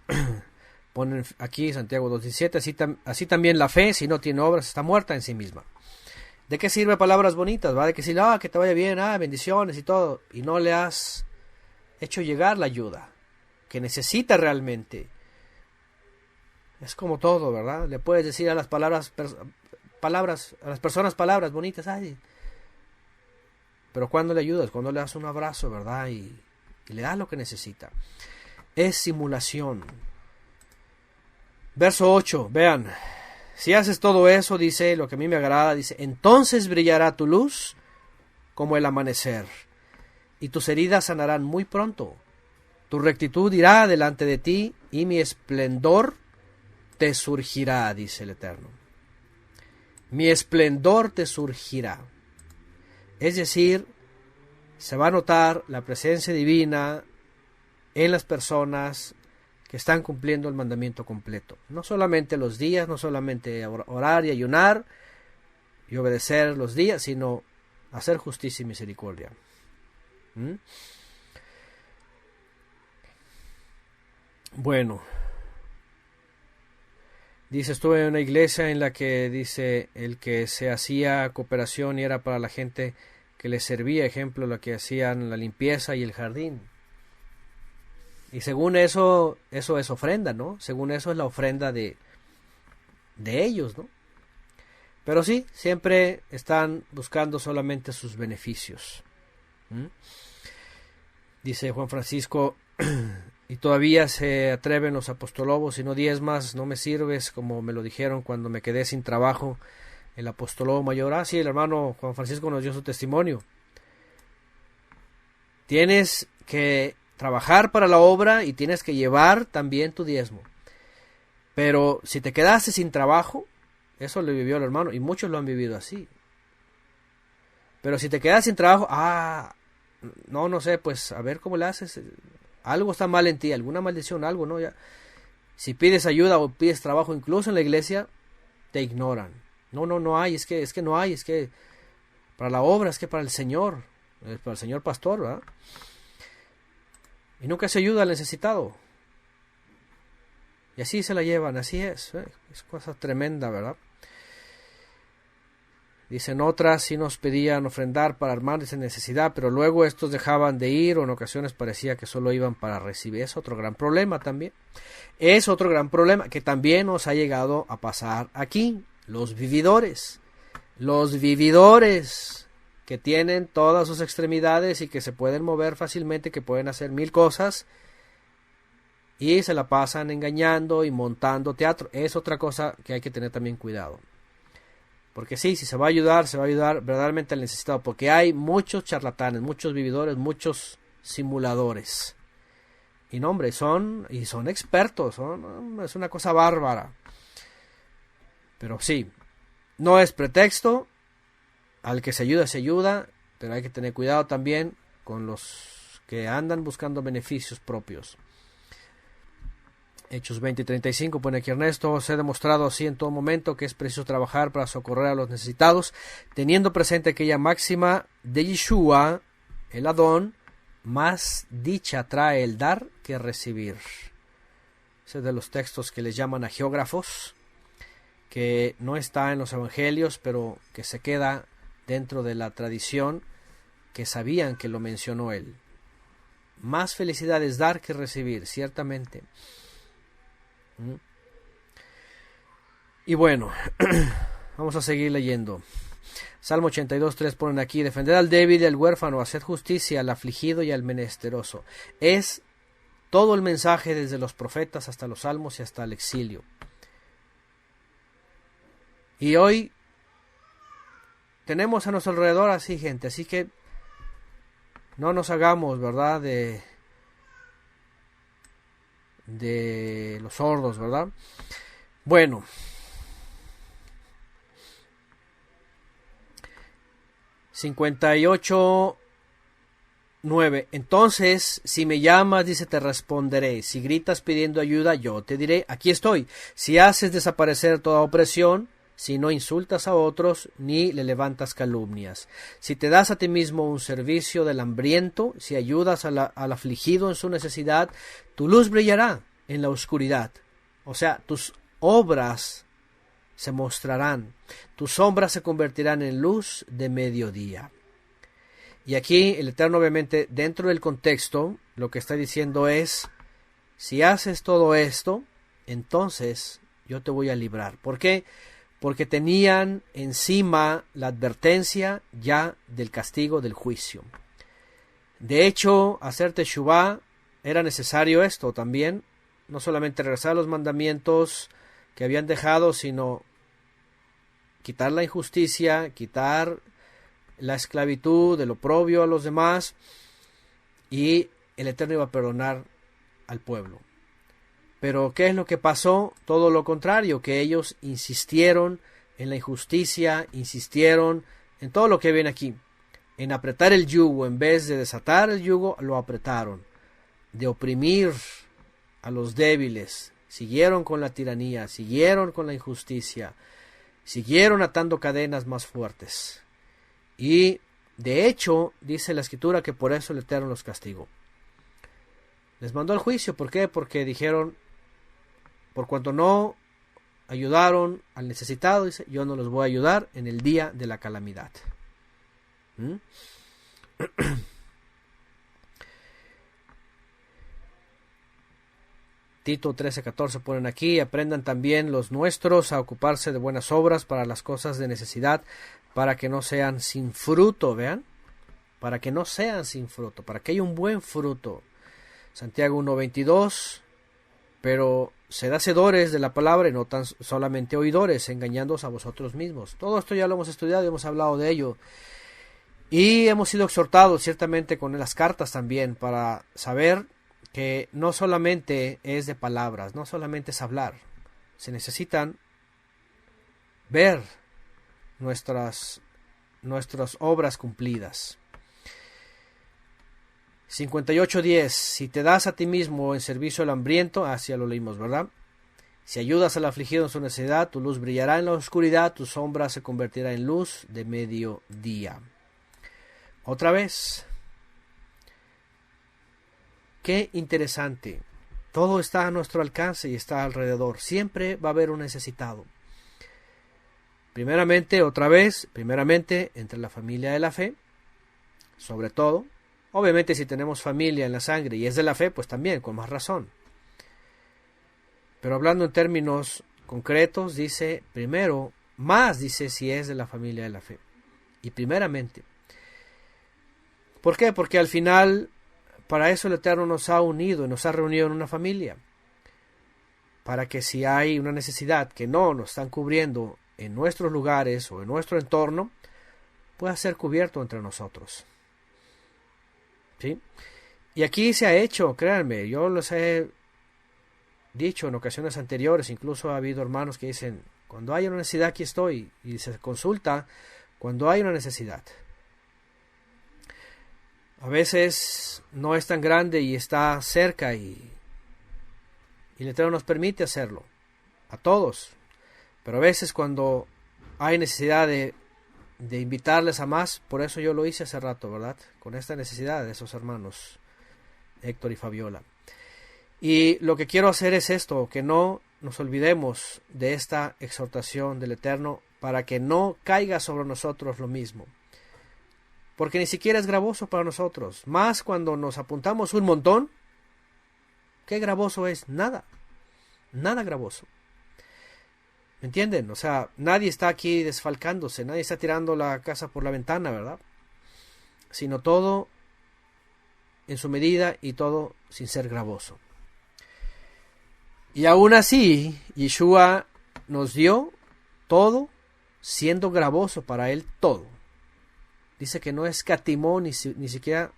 Ponen aquí Santiago 2:17, así también la fe, si no tiene obras, está muerta en sí misma. ¿De qué sirve palabras bonitas? ¿Va? De que si que te vaya bien, bendiciones y todo, y no le has hecho llegar la ayuda que necesita realmente. Es como todo, ¿verdad? Le puedes decir a las a las personas palabras bonitas, pero cuando le ayudas, cuando le das un abrazo, ¿verdad? Y le das lo que necesita. Es simulación. Verso 8, vean. Si haces todo eso, dice, lo que a mí me agrada, dice, entonces brillará tu luz como el amanecer, y tus heridas sanarán muy pronto. Tu rectitud irá delante de ti, y mi esplendor te surgirá, dice el Eterno. Mi esplendor te surgirá. Es decir, se va a notar la presencia divina en las personas que están cumpliendo el mandamiento completo. No solamente los días, no solamente orar y ayunar y obedecer los días, sino hacer justicia y misericordia. Bueno, dice, estuve en una iglesia en la que dice el que se hacía cooperación y era para la gente que les servía, ejemplo, la que hacían la limpieza y el jardín. Y según eso es ofrenda, ¿no? Según eso es la ofrenda de ellos, ¿no? Pero sí, siempre están buscando solamente sus beneficios. Dice Juan Francisco, y todavía se atreven los apostolobos, si no diezmas, no me sirves, como me lo dijeron cuando me quedé sin trabajo, el apostolobo mayor. Sí, el hermano Juan Francisco nos dio su testimonio. Tienes que trabajar para la obra y tienes que llevar también tu diezmo. Pero si te quedaste sin trabajo, eso lo vivió el hermano, y muchos lo han vivido así. Pero si te quedas sin trabajo, no sé, pues a ver cómo le haces. Algo está mal en ti, alguna maldición, algo, ¿no? Ya. Si pides ayuda o pides trabajo, incluso en la iglesia, te ignoran. No hay, es que no hay, es que para la obra, es que para el Señor pastor, ¿verdad? Y nunca se ayuda al necesitado. Y así se la llevan, así es. Es cosa tremenda, ¿verdad? Dicen otras, sí nos pedían ofrendar para hermanos en necesidad, pero luego estos dejaban de ir, o en ocasiones parecía que solo iban para recibir. Es otro gran problema también. Es otro gran problema que también nos ha llegado a pasar aquí. Los vividores. Los vividores que tienen todas sus extremidades y que se pueden mover fácilmente, que pueden hacer mil cosas y se la pasan engañando y montando teatro. Es otra cosa que hay que tener también cuidado. Porque sí, si se va a ayudar verdaderamente al necesitado, porque hay muchos charlatanes, muchos vividores, muchos simuladores. Y no, hombre, son expertos, es una cosa bárbara. Pero sí, no es pretexto. Al que se ayuda, pero hay que tener cuidado también con los que andan buscando beneficios propios. Hechos 20:35 pone aquí Ernesto, se ha demostrado así en todo momento que es preciso trabajar para socorrer a los necesitados, teniendo presente aquella máxima de Yeshua, el Adón, más dicha trae el dar que recibir. Ese es de los textos que les llaman agiógrafos, que no está en los evangelios, pero que se queda dentro de la tradición, que sabían que lo mencionó él. Más felicidad es dar que recibir, ciertamente. Y bueno, vamos a seguir leyendo. Salmo 82:3 ponen aquí, defender al débil y al huérfano, hacer justicia al afligido y al menesteroso. Es todo el mensaje desde los profetas hasta los salmos y hasta el exilio. Y hoy tenemos a nuestro alrededor así gente, así que no nos hagamos, ¿verdad?, de los sordos, ¿verdad? Bueno, (58:9) entonces, si me llamas, dice, te responderé. Si gritas pidiendo ayuda, yo te diré, aquí estoy. Si haces desaparecer toda opresión, si no insultas a otros, ni le levantas calumnias. Si te das a ti mismo un servicio del hambriento, si ayudas al afligido en su necesidad, tu luz brillará en la oscuridad, O sea, tus obras se mostrarán, tus sombras se convertirán en luz de mediodía. Y aquí el Eterno, obviamente, dentro del contexto, lo que está diciendo es, si haces todo esto, entonces yo te voy a librar. ¿Por qué? Porque tenían encima la advertencia ya del castigo del juicio. De hecho, hacer teshuvá era necesario esto también, no solamente regresar a los mandamientos que habían dejado, sino quitar la injusticia, quitar la esclavitud, el oprobio a los demás, y el Eterno iba a perdonar al pueblo. Pero ¿qué es lo que pasó? Todo lo contrario, que ellos insistieron en la injusticia, insistieron en todo lo que viene aquí, en apretar el yugo, en vez de desatar el yugo, lo apretaron, de oprimir a los débiles, siguieron con la tiranía, siguieron con la injusticia, siguieron atando cadenas más fuertes. Y de hecho, dice la Escritura que por eso el Eterno los castigó. Les mandó al juicio. ¿Por qué? Porque dijeron, por cuanto no ayudaron al necesitado, dice, yo no los voy a ayudar en el día de la calamidad. Tito 13:14 ponen aquí, aprendan también los nuestros a ocuparse de buenas obras para las cosas de necesidad, para que no sean sin fruto, vean, para que no sean sin fruto, para que haya un buen fruto. Santiago 1:22, pero sed hacedores de la palabra y no tan solamente oidores, engañándoos a vosotros mismos. Todo esto ya lo hemos estudiado y hemos hablado de ello. Y hemos sido exhortados ciertamente con las cartas también para saber que no solamente es de palabras, no solamente es hablar. Se necesitan ver nuestras obras cumplidas. 58:10. Si te das a ti mismo en servicio al hambriento, así lo leímos, ¿verdad? Si ayudas al afligido en su necesidad, tu luz brillará en la oscuridad, tu sombra se convertirá en luz de mediodía. Otra vez. Qué interesante. Todo está a nuestro alcance y está alrededor. Siempre va a haber un necesitado. Primeramente, entre la familia de la fe, sobre todo. Obviamente si tenemos familia en la sangre y es de la fe, pues también, con más razón. Pero hablando en términos concretos, dice primero, más dice si es de la familia de la fe. Y primeramente. ¿Por qué? Porque al final, para eso el Eterno nos ha unido y nos ha reunido en una familia. Para que si hay una necesidad que no nos están cubriendo en nuestros lugares o en nuestro entorno, pueda ser cubierto entre nosotros. ¿Sí? Y aquí se ha hecho, créanme, yo les he dicho en ocasiones anteriores, incluso ha habido hermanos que dicen, cuando hay una necesidad aquí estoy, y se consulta cuando hay una necesidad. A veces no es tan grande y está cerca y el Eterno nos permite hacerlo, a todos. Pero a veces cuando hay necesidad de invitarles a más, por eso yo lo hice hace rato, ¿verdad? Con esta necesidad de esos hermanos, Héctor y Fabiola. Y lo que quiero hacer es esto, que no nos olvidemos de esta exhortación del Eterno para que no caiga sobre nosotros lo mismo. Porque ni siquiera es gravoso para nosotros. Más cuando nos apuntamos un montón, ¿qué gravoso es? Nada. Nada gravoso. ¿Me entienden? O sea, nadie está aquí desfalcándose, nadie está tirando la casa por la ventana, ¿verdad? Sino todo en su medida y todo sin ser gravoso. Y aún así, Yeshua nos dio todo siendo gravoso para él todo. Dice que no escatimó ni siquiera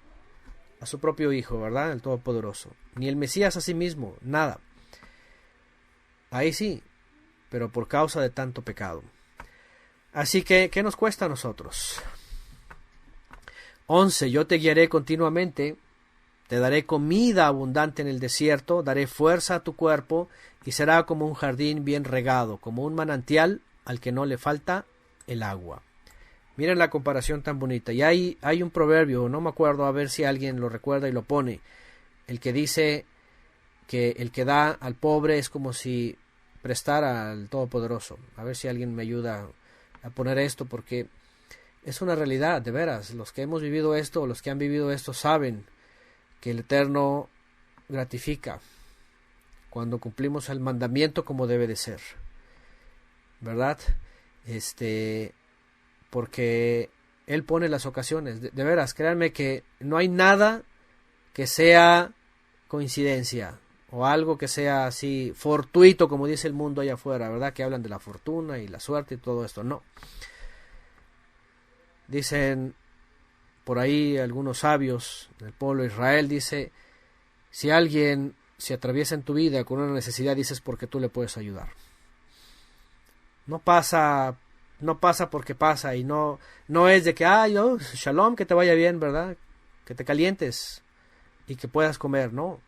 a su propio Hijo, ¿verdad? El Todopoderoso. Ni el Mesías a sí mismo, nada. Ahí sí, pero por causa de tanto pecado. Así que, ¿qué nos cuesta a nosotros? 11. Yo te guiaré continuamente, te daré comida abundante en el desierto, daré fuerza a tu cuerpo, y será como un jardín bien regado, como un manantial al que no le falta el agua. Miren la comparación tan bonita. Y hay un proverbio, no me acuerdo, a ver si alguien lo recuerda y lo pone, el que dice, que el que da al pobre es como si prestara al Todopoderoso. A ver si alguien me ayuda a poner esto, porque es una realidad, de veras. Los que hemos vivido esto, los que han vivido esto, saben que el Eterno gratifica cuando cumplimos el mandamiento como debe de ser, ¿verdad? Porque Él pone las ocasiones. De veras, créanme que no hay nada que sea coincidencia o algo que sea así fortuito, como dice el mundo allá afuera, ¿verdad? Que hablan de la fortuna y la suerte y todo esto. No. Dicen por ahí algunos sabios del pueblo de Israel, dice, si alguien se atraviesa en tu vida con una necesidad, dices porque tú le puedes ayudar. No pasa porque pasa, y no es de que, shalom, que te vaya bien, ¿verdad? Que te calientes y que puedas comer, no.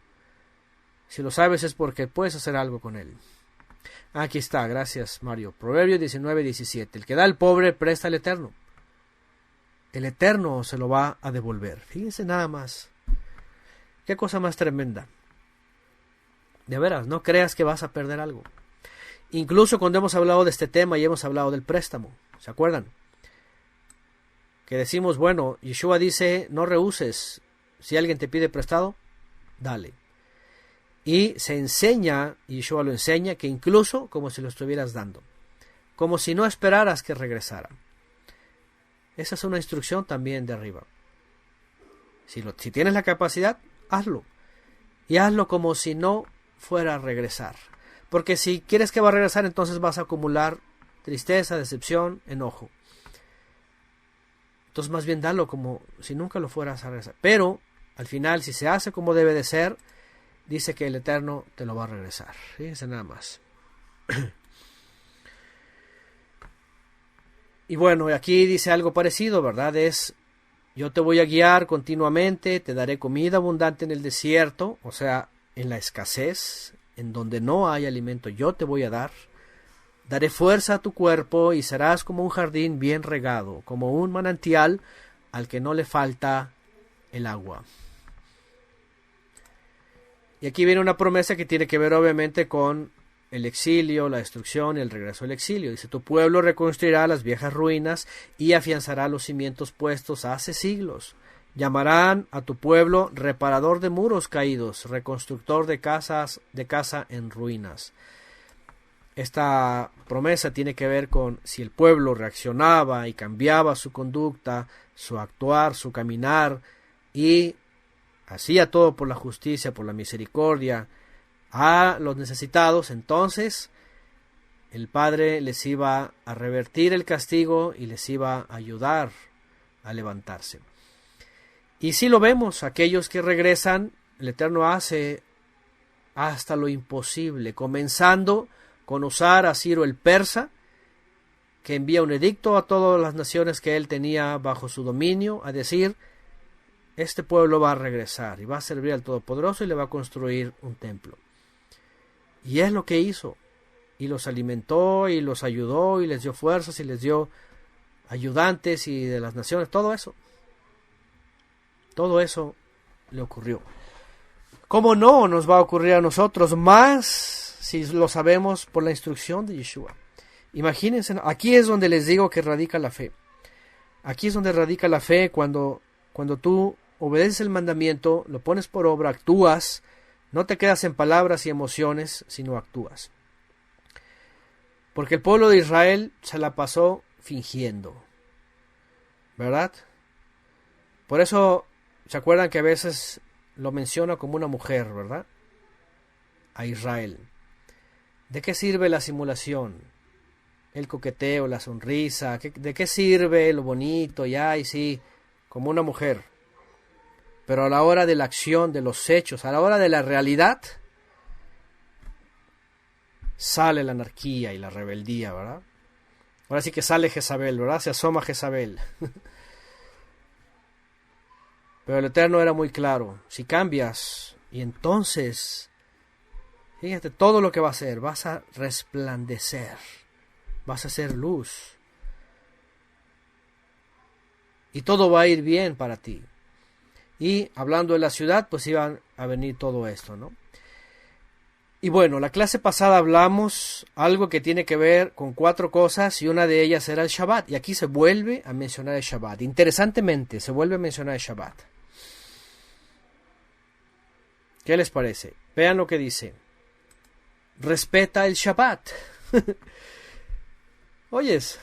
Si lo sabes es porque puedes hacer algo con él. Aquí está, gracias Mario. Proverbio 19:17. El que da al pobre presta al Eterno. El Eterno se lo va a devolver. Fíjense nada más. Qué cosa más tremenda. De veras, no creas que vas a perder algo. Incluso cuando hemos hablado de este tema y hemos hablado del préstamo, ¿se acuerdan? Que decimos, bueno, Yeshua dice, no rehuses. Si alguien te pide prestado, dale. Y se enseña, y Yeshua lo enseña, que incluso como si lo estuvieras dando. Como si no esperaras que regresara. Esa es una instrucción también de arriba. Si tienes la capacidad, hazlo. Y hazlo como si no fuera a regresar. Porque si quieres que va a regresar, entonces vas a acumular tristeza, decepción, enojo. Entonces más bien dalo como si nunca lo fueras a regresar. Pero al final, si se hace como debe de ser, dice que el Eterno te lo va a regresar. Fíjense nada más. Y bueno, aquí dice algo parecido, ¿verdad? Yo te voy a guiar continuamente, te daré comida abundante en el desierto, o sea, en la escasez, en donde no hay alimento, yo te voy a dar. Daré fuerza a tu cuerpo y serás como un jardín bien regado, como un manantial al que no le falta el agua. Y aquí viene una promesa que tiene que ver obviamente con el exilio, la destrucción y el regreso al exilio. Dice, tu pueblo reconstruirá las viejas ruinas y afianzará los cimientos puestos hace siglos. Llamarán a tu pueblo reparador de muros caídos, reconstructor de casa en ruinas. Esta promesa tiene que ver con si el pueblo reaccionaba y cambiaba su conducta, su actuar, su caminar y hacía todo por la justicia, por la misericordia a los necesitados, entonces el Padre les iba a revertir el castigo y les iba a ayudar a levantarse. Y si lo vemos, aquellos que regresan, el Eterno hace hasta lo imposible, comenzando con usar a Ciro el persa, que envía un edicto a todas las naciones que él tenía bajo su dominio, a decir, este pueblo va a regresar y va a servir al Todopoderoso y le va a construir un templo. Y es lo que hizo, y los alimentó, y los ayudó, y les dio fuerzas, y les dio ayudantes, y de las naciones, todo eso le ocurrió. ¿Cómo no nos va a ocurrir a nosotros? Más si lo sabemos por la instrucción de Yeshua. Imagínense, aquí es donde les digo que radica la fe. Aquí es donde radica la fe cuando tú obedeces el mandamiento, lo pones por obra, actúas. No te quedas en palabras y emociones, sino actúas. Porque el pueblo de Israel se la pasó fingiendo, ¿verdad? Por eso, ¿se acuerdan que a veces lo menciona como una mujer, ¿verdad? A Israel. ¿De qué sirve la simulación? El coqueteo, la sonrisa. ¿De qué sirve lo bonito? Ya, y sí, como una mujer. Pero a la hora de la acción, de los hechos, a la hora de la realidad, sale la anarquía y la rebeldía, ¿verdad? Ahora sí que sale Jezabel, ¿verdad? Se asoma Jezabel. Pero el Eterno era muy claro. Si cambias, y entonces, fíjate todo lo que va a hacer. Vas a resplandecer. Vas a ser luz. Y todo va a ir bien para ti. Y hablando de la ciudad, pues iban a venir todo esto, ¿no? Y bueno, la clase pasada hablamos algo que tiene que ver con 4 cosas y una de ellas era el Shabbat. Y aquí se vuelve a mencionar el Shabbat. Interesantemente, se vuelve a mencionar el Shabbat. ¿Qué les parece? Vean lo que dice. Respeta el Shabbat. Oyes,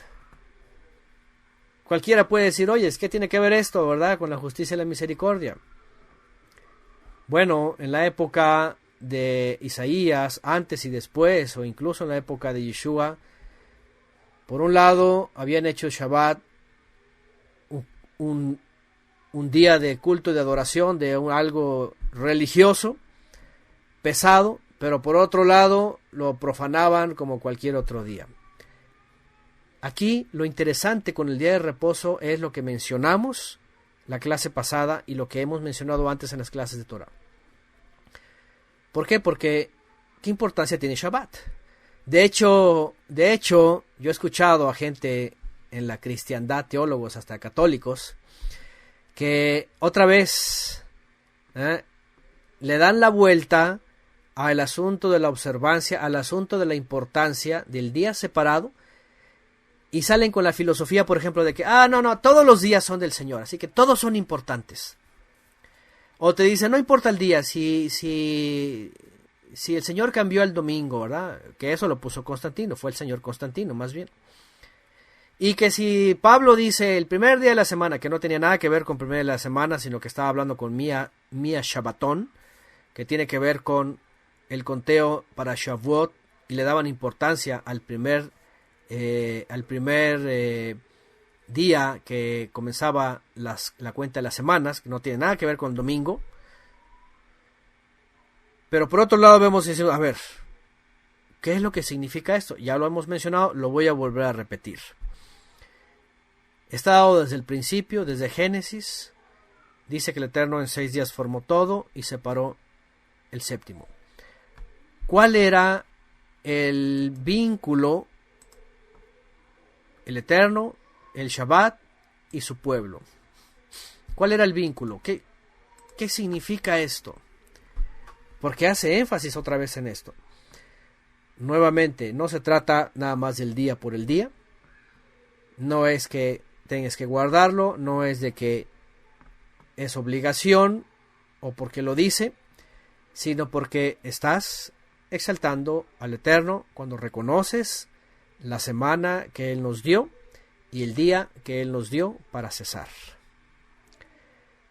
cualquiera puede decir, oyes, ¿qué tiene que ver esto, verdad, con la justicia y la misericordia? Bueno, en la época de Isaías, antes y después, o incluso en la época de Yeshua, por un lado habían hecho Shabbat un día de culto y de adoración, de algo religioso, pesado, pero por otro lado lo profanaban como cualquier otro día. Aquí lo interesante con el día de reposo es lo que mencionamos la clase pasada y lo que hemos mencionado antes en las clases de Torah. ¿Por qué? Porque ¿qué importancia tiene Shabbat? De hecho, yo he escuchado a gente en la cristiandad, teólogos hasta católicos, que otra vez le dan la vuelta al asunto de la observancia, al asunto de la importancia del día separado, y salen con la filosofía, por ejemplo, de que, no, todos los días son del Señor, así que todos son importantes. O te dicen, no importa el día, si el Señor cambió el domingo, ¿verdad? Que eso lo puso Constantino, fue el Señor Constantino, más bien. Y que si Pablo dice el primer día de la semana, que no tenía nada que ver con el primer día de la semana, sino que estaba hablando con Mía Shabbatón, que tiene que ver con el conteo para Shavuot, y le daban importancia al primer día que comenzaba la cuenta de las semanas, que no tiene nada que ver con el domingo. Pero por otro lado vemos, a ver, ¿qué es lo que significa esto? Ya lo hemos mencionado, lo voy a volver a repetir. Está dado desde el principio, desde Génesis. Dice que el Eterno en 6 días formó todo y separó el séptimo. ¿Cuál era el vínculo? El Eterno, el Shabbat y su pueblo. ¿Cuál era el vínculo? ¿Qué significa esto? Porque hace énfasis otra vez en esto. Nuevamente, no se trata nada más del día por el día. No es que tengas que guardarlo, no es de que es obligación o porque lo dice, sino porque estás exaltando al Eterno cuando reconoces la semana que Él nos dio y el día que Él nos dio para cesar.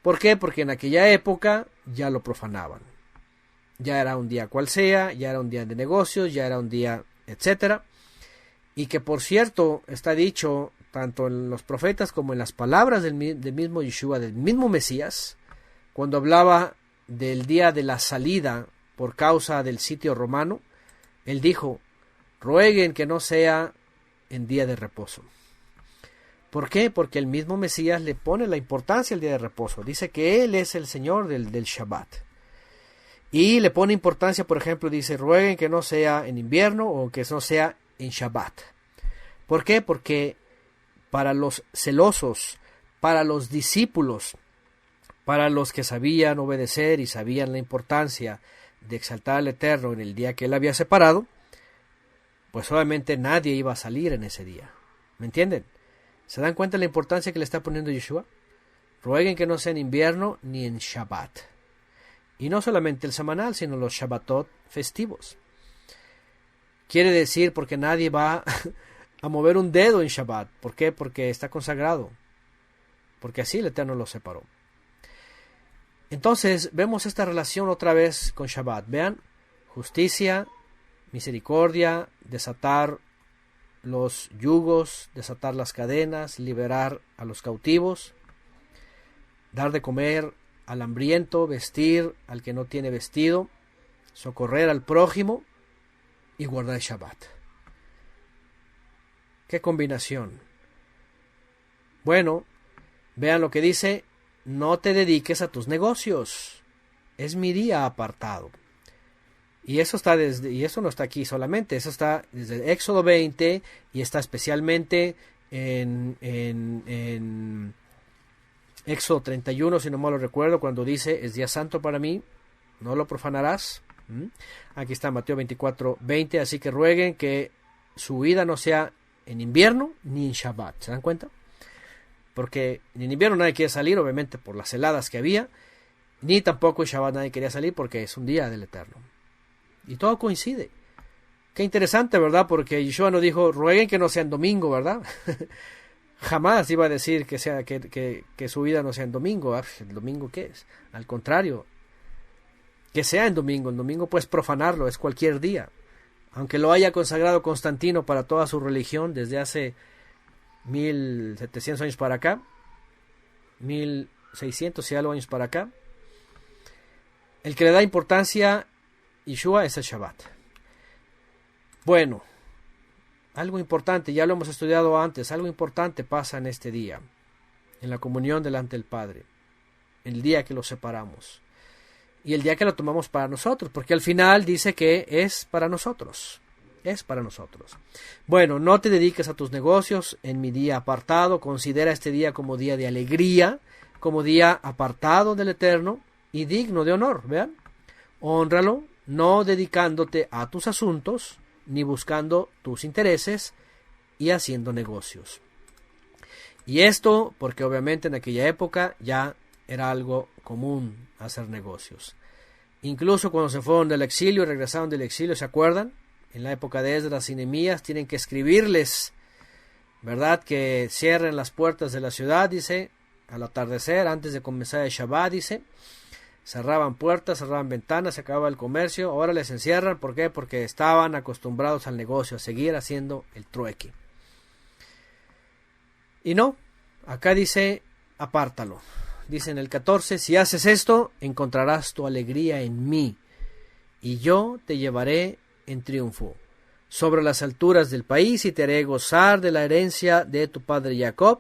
¿Por qué? Porque en aquella época ya lo profanaban. Ya era un día cual sea, ya era un día de negocios, ya era un día, etcétera. Y que por cierto está dicho tanto en los profetas como en las palabras del mismo Yeshua, del mismo Mesías, cuando hablaba del día de la salida por causa del sitio romano, Él dijo, rueguen que no sea en día de reposo. ¿Por qué? Porque el mismo Mesías le pone la importancia al día de reposo. Dice que Él es el Señor del Shabbat. Y le pone importancia, por ejemplo, dice, rueguen que no sea en invierno o que no sea en Shabbat. ¿Por qué? Porque para los celosos, para los discípulos, para los que sabían obedecer y sabían la importancia de exaltar al Eterno en el día que Él había separado, pues obviamente nadie iba a salir en ese día. ¿Me entienden? ¿Se dan cuenta de la importancia que le está poniendo Yeshua? Rueguen que no sea en invierno ni en Shabbat. Y no solamente el semanal, sino los Shabbatot festivos. Quiere decir porque nadie va a mover un dedo en Shabbat. ¿Por qué? Porque está consagrado. Porque así el Eterno lo separó. Entonces vemos esta relación otra vez con Shabbat. Vean, justicia, misericordia, desatar los yugos, desatar las cadenas, liberar a los cautivos, dar de comer al hambriento, vestir al que no tiene vestido, socorrer al prójimo y guardar el Shabbat. ¡Qué combinación! Bueno, vean lo que dice, no te dediques a tus negocios, es mi día apartado. Y eso no está aquí solamente, eso está desde Éxodo 20 y está especialmente en Éxodo 31, si no mal lo recuerdo, cuando dice, es día santo para mí, no lo profanarás, Aquí está Mateo 24:20, así que rueguen que su vida no sea en invierno ni en Shabbat. ¿Se dan cuenta? Porque en invierno nadie quiere salir, obviamente por las heladas que había, ni tampoco en Shabbat nadie quería salir porque es un día del Eterno. Y todo coincide. Qué interesante, ¿verdad? Porque Yeshua no dijo, rueguen que no sea en domingo, ¿verdad? Jamás iba a decir que su vida no sea en domingo. ¿El domingo qué es? Al contrario, que sea en domingo. El domingo puedes profanarlo, es cualquier día. Aunque lo haya consagrado Constantino para toda su religión desde hace 1700 años para acá, 1600 y algo años para acá, el que le da importancia Yeshua es el Shabbat. Bueno, algo importante, ya lo hemos estudiado antes, algo importante pasa en este día, en la comunión delante del Padre, el día que lo separamos y el día que lo tomamos para nosotros, porque al final dice que es para nosotros. Es para nosotros. Bueno, no te dediques a tus negocios en mi día apartado. Considera este día como día de alegría, como día apartado del Eterno y digno de honor. Vean, hónralo, no dedicándote a tus asuntos, ni buscando tus intereses y haciendo negocios. Y esto porque obviamente en aquella época ya era algo común hacer negocios. Incluso cuando se fueron del exilio y regresaron del exilio, ¿se acuerdan? En la época de Esdras y Nehemías tienen que escribirles, ¿verdad? Que cierren las puertas de la ciudad, dice, al atardecer, antes de comenzar el Shabbat, dice. Cerraban puertas, cerraban ventanas, se acababa el comercio, ahora les encierran, ¿por qué? Porque estaban acostumbrados al negocio, a seguir haciendo el trueque. Y no, acá dice, apártalo. Dice en el 14, si haces esto, encontrarás tu alegría en mí, y yo te llevaré en triunfo sobre las alturas del país y te haré gozar de la herencia de tu padre Jacob.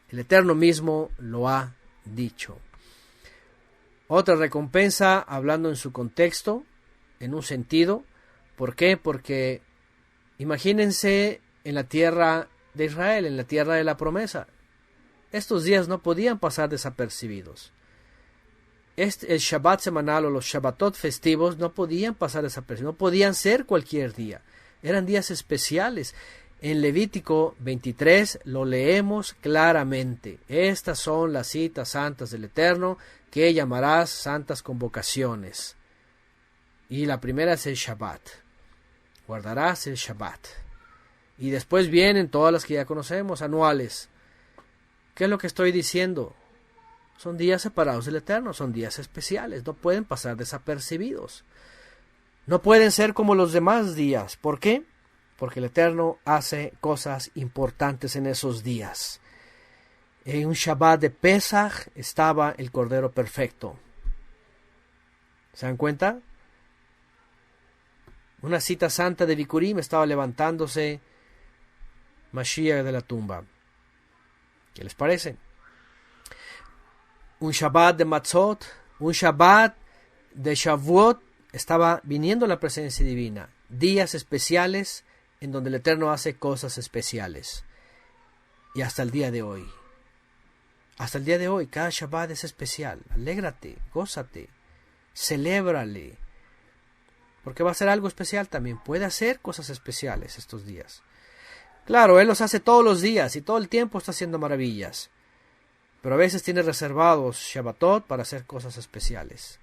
El Eterno mismo lo ha dicho. Otra recompensa, hablando en su contexto, en un sentido. ¿Por qué? Porque imagínense en la tierra de Israel, en la tierra de la promesa. Estos días no podían pasar desapercibidos. El Shabbat semanal o los Shabbatot festivos no podían pasar desapercibidos, no podían ser cualquier día. Eran días especiales. En Levítico 23 lo leemos claramente. Estas son las citas santas del Eterno que llamarás santas convocaciones. Y la primera es el Shabbat. Guardarás el Shabbat. Y después vienen todas las que ya conocemos, anuales. ¿Qué es lo que estoy diciendo? Son días separados del Eterno, son días especiales, no pueden pasar desapercibidos. No pueden ser como los demás días. ¿Por qué? Porque el Eterno hace cosas importantes en esos días. En un Shabbat de Pesach estaba el Cordero Perfecto. ¿Se dan cuenta? Una cita santa de Bikurim estaba levantándose Mashiach de la tumba. ¿Qué les parece? Un Shabbat de Matzot, un Shabbat de Shavuot, estaba viniendo la presencia divina. Días especiales en donde el Eterno hace cosas especiales. Y hasta el día de hoy. Hasta el día de hoy, cada Shabbat es especial. Alégrate, gózate, celébrale. Porque va a ser algo especial también. Puede hacer cosas especiales estos días. Claro, Él los hace todos los días y todo el tiempo está haciendo maravillas. Pero a veces tiene reservados Shabbatot para hacer cosas especiales.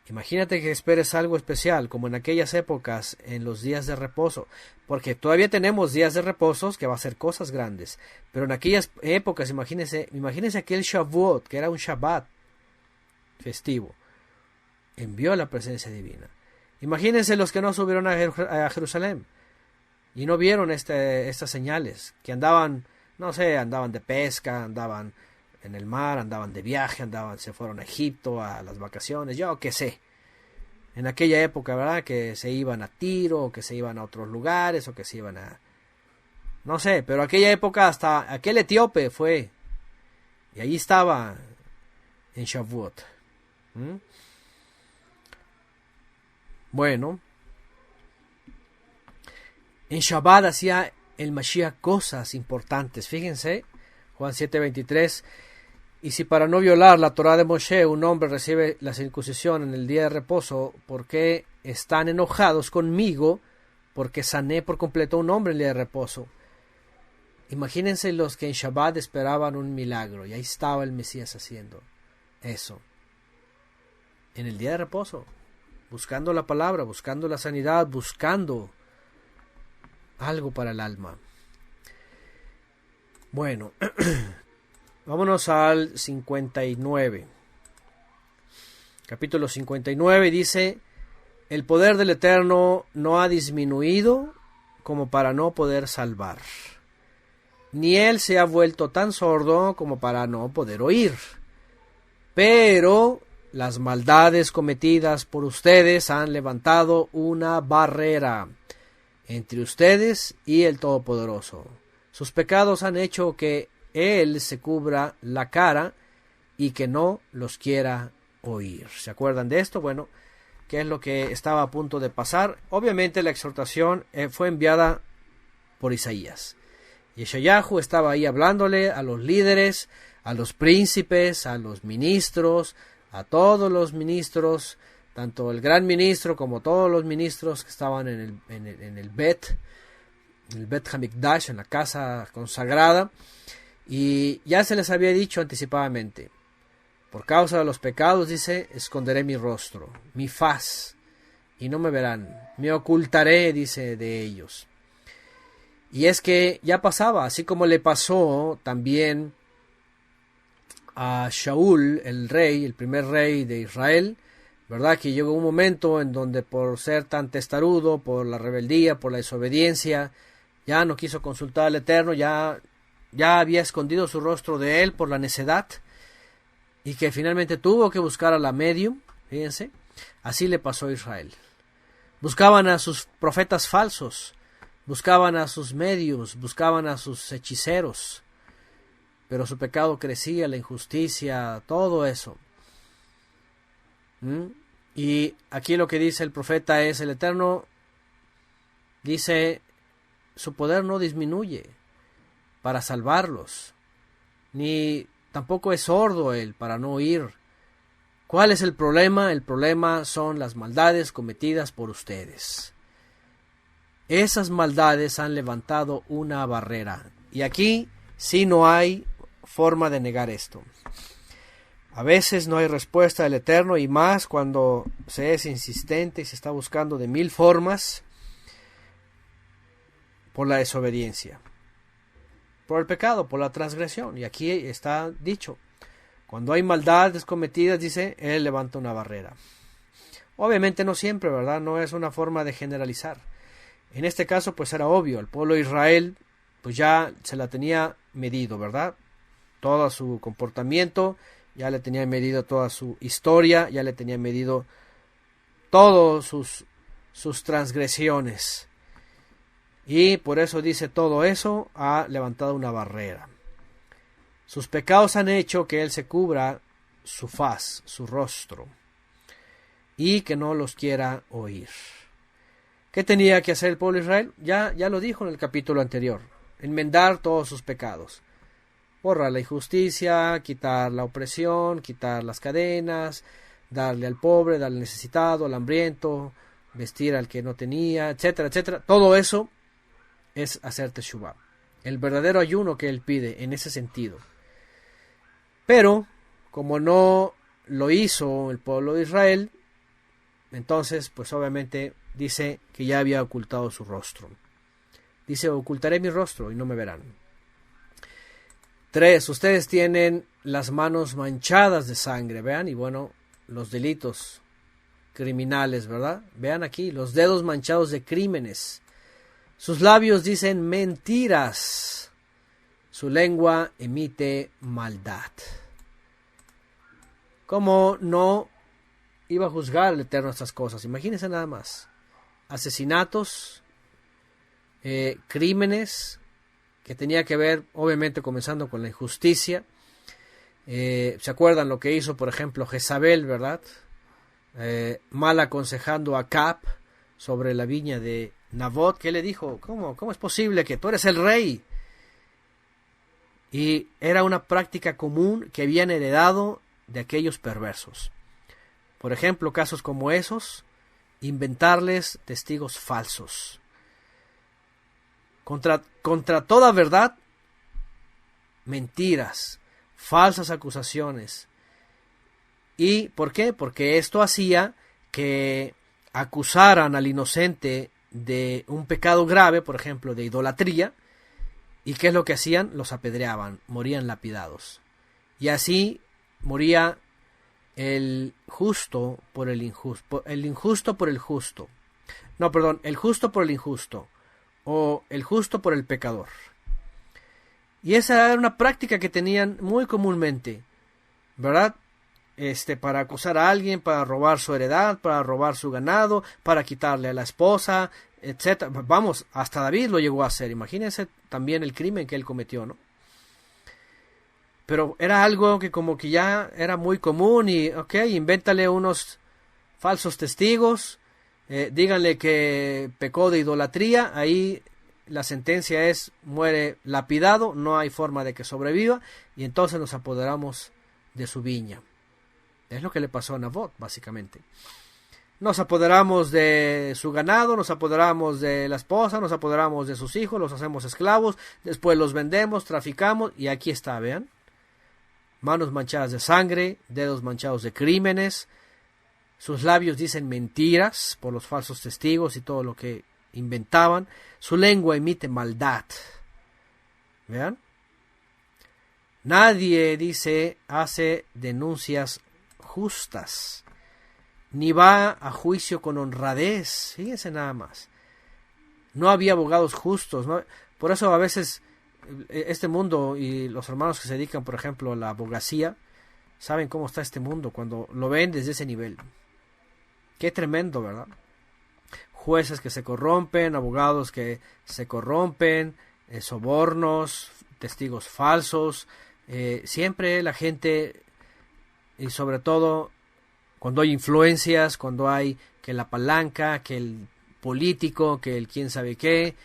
Imagínate que esperes algo especial, como en aquellas épocas, en los días de reposo, porque todavía tenemos días de reposos que va a ser cosas grandes, pero en aquellas épocas, imagínense aquel Shavuot, que era un Shabbat festivo, envió la presencia divina. Imagínense los que no subieron a Jerusalén y no vieron estas señales, que andaban, no sé, andaban de pesca, andaban en el mar, andaban de viaje, se fueron a Egipto a las vacaciones, yo qué sé. En aquella época, ¿verdad? Que se iban a Tiro, o que se iban a otros lugares, o que se iban a... no sé, pero aquella época hasta aquel etíope fue. Y allí estaba en Shavuot. Bueno. En Shabbat hacía el Mashiach cosas importantes. Fíjense, Juan 7:23. Y si para no violar la Torá de Moshe un hombre recibe la circuncisión en el día de reposo, ¿por qué están enojados conmigo? Porque sané por completo a un hombre en el día de reposo. Imagínense los que en Shabbat esperaban un milagro, y ahí estaba el Mesías haciendo eso. En el día de reposo, buscando la palabra, buscando la sanidad, buscando algo para el alma. Bueno, vámonos al 59. Capítulo 59 dice: el poder del Eterno no ha disminuido como para no poder salvar, ni él se ha vuelto tan sordo como para no poder oír. Pero las maldades cometidas por ustedes han levantado una barrera entre ustedes y el Todopoderoso. Sus pecados han hecho que él se cubra la cara y que no los quiera oír. ¿Se acuerdan de esto? Bueno, ¿qué es lo que estaba a punto de pasar? Obviamente la exhortación fue enviada por Isaías. Yeshayahu estaba ahí hablándole a los líderes, a los príncipes, a los ministros, a todos los ministros, tanto el gran ministro como todos los ministros que estaban en el Bet Hamikdash, en la casa consagrada, y ya se les había dicho anticipadamente: por causa de los pecados, dice, esconderé mi rostro, mi faz, y no me verán, me ocultaré, dice, de ellos. Y es que ya pasaba, así como le pasó también a Shaul, el rey, el primer rey de Israel, ¿verdad? Que llegó un momento en donde por ser tan testarudo, por la rebeldía, por la desobediencia, ya no quiso consultar al Eterno, ya había escondido su rostro de él por la necedad, y que finalmente tuvo que buscar a la medium, fíjense, así le pasó a Israel. Buscaban a sus profetas falsos, buscaban a sus medios, buscaban a sus hechiceros, pero su pecado crecía, la injusticia, todo eso. Y aquí lo que dice el profeta es: el Eterno dice, su poder no disminuye para salvarlos, ni tampoco es sordo él para no oír. ¿Cuál es el problema? El problema son las maldades cometidas por ustedes. Esas maldades han levantado una barrera. Y aquí sí no hay forma de negar esto. A veces no hay respuesta del Eterno, y más cuando se es insistente y se está buscando de mil formas, por la desobediencia, por el pecado, por la transgresión. Y aquí está dicho: cuando hay maldades cometidas, dice, él levanta una barrera. Obviamente no siempre, ¿verdad? No es una forma de generalizar. En este caso, pues era obvio, el pueblo de Israel pues ya se la tenía medido, ¿verdad? Todo su comportamiento, ya le tenía medido toda su historia, ya le tenía medido todas sus transgresiones. Y por eso dice: todo eso ha levantado una barrera. Sus pecados han hecho que él se cubra su faz, su rostro, y que no los quiera oír. ¿Qué tenía que hacer el pueblo de Israel? Ya lo dijo en el capítulo anterior: enmendar todos sus pecados. Borrar la injusticia, quitar la opresión, quitar las cadenas, darle al pobre, darle al necesitado, al hambriento, vestir al que no tenía, etcétera, etcétera. Todo eso es hacer teshuvá, el verdadero ayuno que él pide en ese sentido. Pero como no lo hizo el pueblo de Israel, entonces pues obviamente dice que ya había ocultado su rostro. Dice: ocultaré mi rostro y no me verán. 3. Ustedes tienen las manos manchadas de sangre, vean, y bueno, los delitos criminales, ¿verdad? Vean aquí, los dedos manchados de crímenes. Sus labios dicen mentiras. Su lengua emite maldad. ¿Cómo no iba a juzgar el Eterno estas cosas? Imagínense nada más. Asesinatos, crímenes, que tenía que ver, obviamente, comenzando con la injusticia. ¿Se acuerdan lo que hizo, por ejemplo, Jezabel, verdad? Mal aconsejando a Acab sobre la viña de Nabot. ¿Qué le dijo? ¿Cómo es posible que tú eres el rey Y era una práctica común que habían heredado de aquellos perversos. Por ejemplo, casos como esos, inventarles testigos falsos. Contra toda verdad, mentiras, falsas acusaciones. ¿Y por qué? Porque esto hacía que acusaran al inocente de un pecado grave, por ejemplo, de idolatría. ¿Y qué es lo que hacían? Los apedreaban, morían lapidados. Y así moría el justo por el injusto, el injusto por el justo. No, perdón, el justo por el injusto, o el justo por el pecador. Y esa era una práctica que tenían muy comúnmente, ¿verdad? Para acusar a alguien, para robar su heredad, para robar su ganado, para quitarle a la esposa, etcétera. Vamos, hasta David lo llegó a hacer. Imagínense también el crimen que él cometió, ¿no? Pero era algo que como que ya era muy común y, ok, invéntale unos falsos testigos, díganle que pecó de idolatría, ahí la sentencia es muere lapidado, no hay forma de que sobreviva, y entonces nos apoderamos de su viña. Es lo que le pasó a Nabot, básicamente. Nos apoderamos de su ganado, nos apoderamos de la esposa, nos apoderamos de sus hijos, los hacemos esclavos, después los vendemos, traficamos, y aquí está, vean. Manos manchadas de sangre, dedos manchados de crímenes, sus labios dicen mentiras por los falsos testigos y todo lo que inventaban, su lengua emite maldad. ¿Vean? Nadie, dice, hace denuncias justas, ni va a juicio con honradez. Fíjense nada más. No había abogados justos, ¿no? Por eso a veces este mundo y los hermanos que se dedican, por ejemplo, a la abogacía, saben cómo está este mundo cuando lo ven desde ese nivel. Qué tremendo, ¿verdad? Jueces que se corrompen, abogados que se corrompen, sobornos, testigos falsos, siempre la gente, y sobre todo cuando hay influencias, cuando hay que la palanca, que el político, que el quién sabe qué,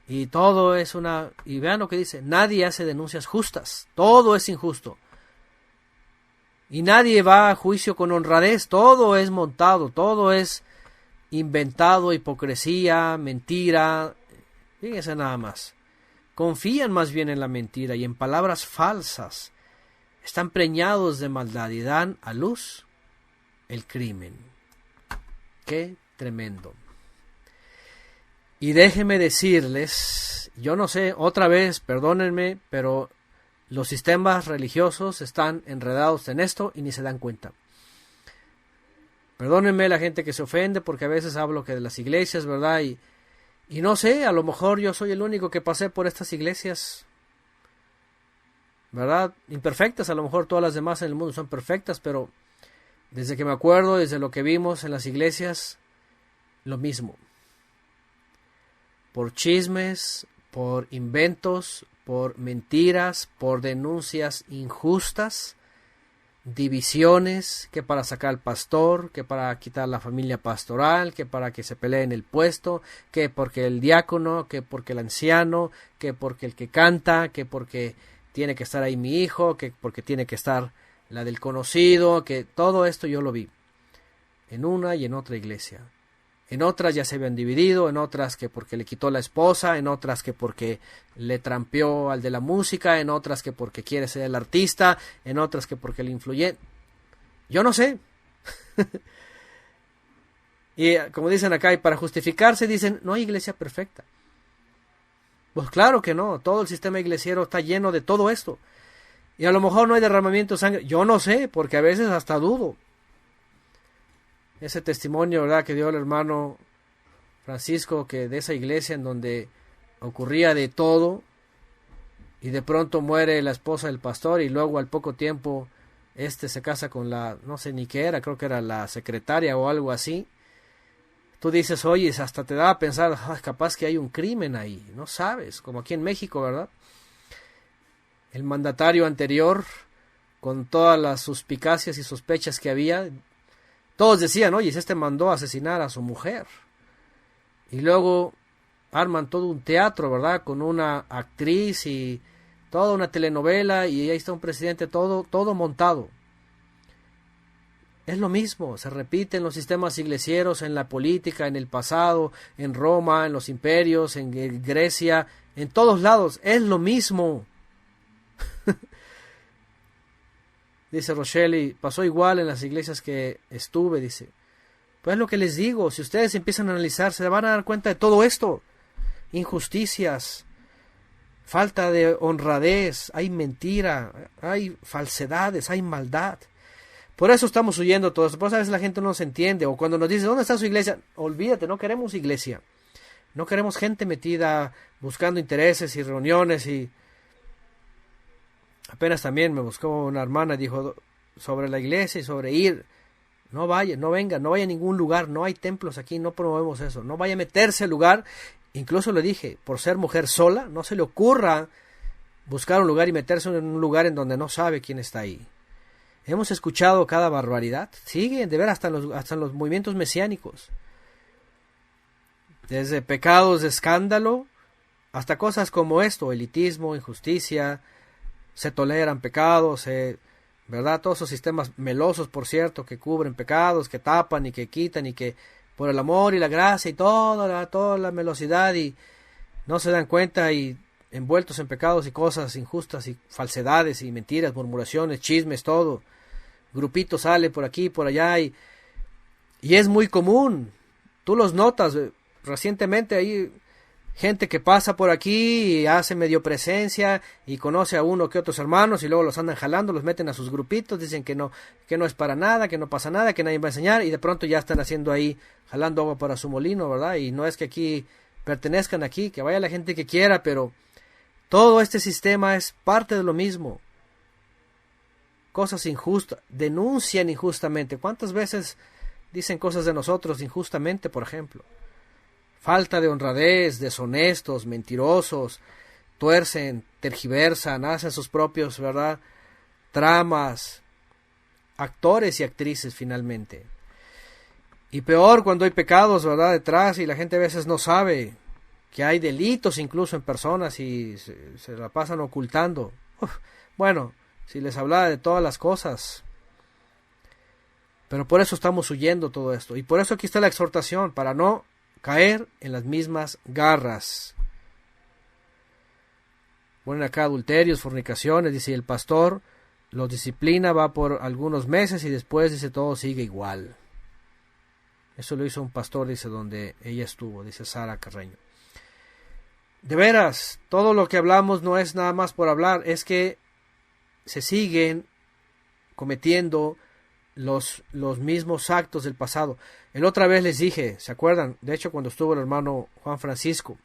y todo es una... Y vean lo que dice, nadie hace denuncias justas, todo es injusto. Y nadie va a juicio con honradez, todo es montado, todo es inventado, hipocresía, mentira. Fíjense nada más. Confían más bien en la mentira y en palabras falsas. Están preñados de maldad y dan a luz el crimen. Qué tremendo. Y déjenme decirles, yo no sé, otra vez, perdónenme, pero los sistemas religiosos están enredados en esto y ni se dan cuenta. Perdónenme la gente que se ofende porque a veces hablo que de las iglesias, ¿verdad? Y no sé, a lo mejor yo soy el único que pasé por estas iglesias, ¿verdad? Imperfectas, a lo mejor todas las demás en el mundo son perfectas, pero desde que me acuerdo, desde lo que vimos en las iglesias, lo mismo. Por chismes, por inventos, por mentiras, por denuncias injustas, divisiones, que para sacar al pastor, que para quitar la familia pastoral, que para que se peleen el puesto, que porque el diácono, que porque el anciano, que porque el que canta, que porque tiene que estar ahí mi hijo, que porque tiene que estar la del conocido, que todo esto yo lo vi en una y en otra iglesia. En otras ya se habían dividido, en otras que porque le quitó la esposa, en otras que porque le trampeó al de la música, en otras que porque quiere ser el artista, en otras que porque le influye. Yo no sé. Y como dicen acá, y para justificarse dicen, no hay iglesia perfecta. Pues claro que no, todo el sistema iglesiero está lleno de todo esto. Y a lo mejor no hay derramamiento de sangre. Yo no sé, porque a veces hasta dudo. Ese testimonio, ¿verdad?, que dio el hermano Francisco, que de esa iglesia en donde ocurría de todo, y de pronto muere la esposa del pastor, y luego al poco tiempo se casa con la, no sé ni qué era, creo que era la secretaria o algo así. Tú dices, oye, hasta te da a pensar, capaz que hay un crimen ahí, no sabes, como aquí en México, ¿verdad? El mandatario anterior, con todas las suspicacias y sospechas que había, todos decían, oye, mandó a asesinar a su mujer. Y luego arman todo un teatro, ¿verdad?, con una actriz y toda una telenovela y ahí está un presidente todo montado. Es lo mismo, se repite en los sistemas iglesieros, en la política, en el pasado, en Roma, en los imperios, en Grecia, en todos lados, es lo mismo. Dice Rochelle, pasó igual en las iglesias que estuve, dice. Pues es lo que les digo, si ustedes empiezan a analizar, se van a dar cuenta de todo esto. Injusticias, falta de honradez, hay mentira, hay falsedades, hay maldad. Por eso estamos huyendo todo esto. Por eso a veces la gente no se entiende. O cuando nos dice, ¿dónde está su iglesia? Olvídate, no queremos iglesia. No queremos gente metida buscando intereses y reuniones. Y apenas también me buscó una hermana y dijo sobre la iglesia y sobre ir. No vaya, no venga, no vaya a ningún lugar. No hay templos aquí, no promovemos eso. No vaya a meterse al lugar. Incluso le dije, por ser mujer sola, no se le ocurra buscar un lugar y meterse en un lugar en donde no sabe quién está ahí. Hemos escuchado cada barbaridad. Siguen, de ver, hasta en los movimientos mesiánicos. Desde pecados de escándalo hasta cosas como esto, elitismo, injusticia, se toleran pecados, ¿verdad? Todos esos sistemas melosos, por cierto, que cubren pecados, que tapan y que quitan y que por el amor y la gracia y toda la melosidad y no se dan cuenta y envueltos en pecados y cosas injustas y falsedades y mentiras, murmuraciones, chismes, todo. Grupito sale por aquí, por allá y es muy común. Tú los notas. Recientemente hay gente que pasa por aquí y hace medio presencia y conoce a uno que otros hermanos y luego los andan jalando, los meten a sus grupitos, dicen que no es para nada, que no pasa nada, que nadie va a enseñar y de pronto ya están haciendo ahí, jalando agua para su molino, ¿verdad? Y no es que aquí pertenezcan aquí, que vaya la gente que quiera, pero todo este sistema es parte de lo mismo. Cosas injustas, denuncian injustamente. ¿Cuántas veces dicen cosas de nosotros injustamente, por ejemplo? Falta de honradez, deshonestos, mentirosos, tuercen, tergiversan, hacen sus propios, ¿verdad?, tramas, actores y actrices finalmente. Y peor cuando hay pecados, ¿verdad?, detrás y la gente a veces no sabe que hay delitos incluso en personas y se la pasan ocultando. Bueno, si les hablaba de todas las cosas. Pero por eso estamos huyendo todo esto. Y por eso aquí está la exhortación, para no caer en las mismas garras. Ponen acá adulterios, fornicaciones, dice el pastor, los disciplina, va por algunos meses y después dice todo sigue igual. Eso lo hizo un pastor, dice, donde ella estuvo, dice Sara Carreño. De veras, todo lo que hablamos no es nada más por hablar, es que se siguen cometiendo los mismos actos del pasado. El otra vez les dije, ¿se acuerdan? De hecho, cuando estuvo el hermano Juan Francisco,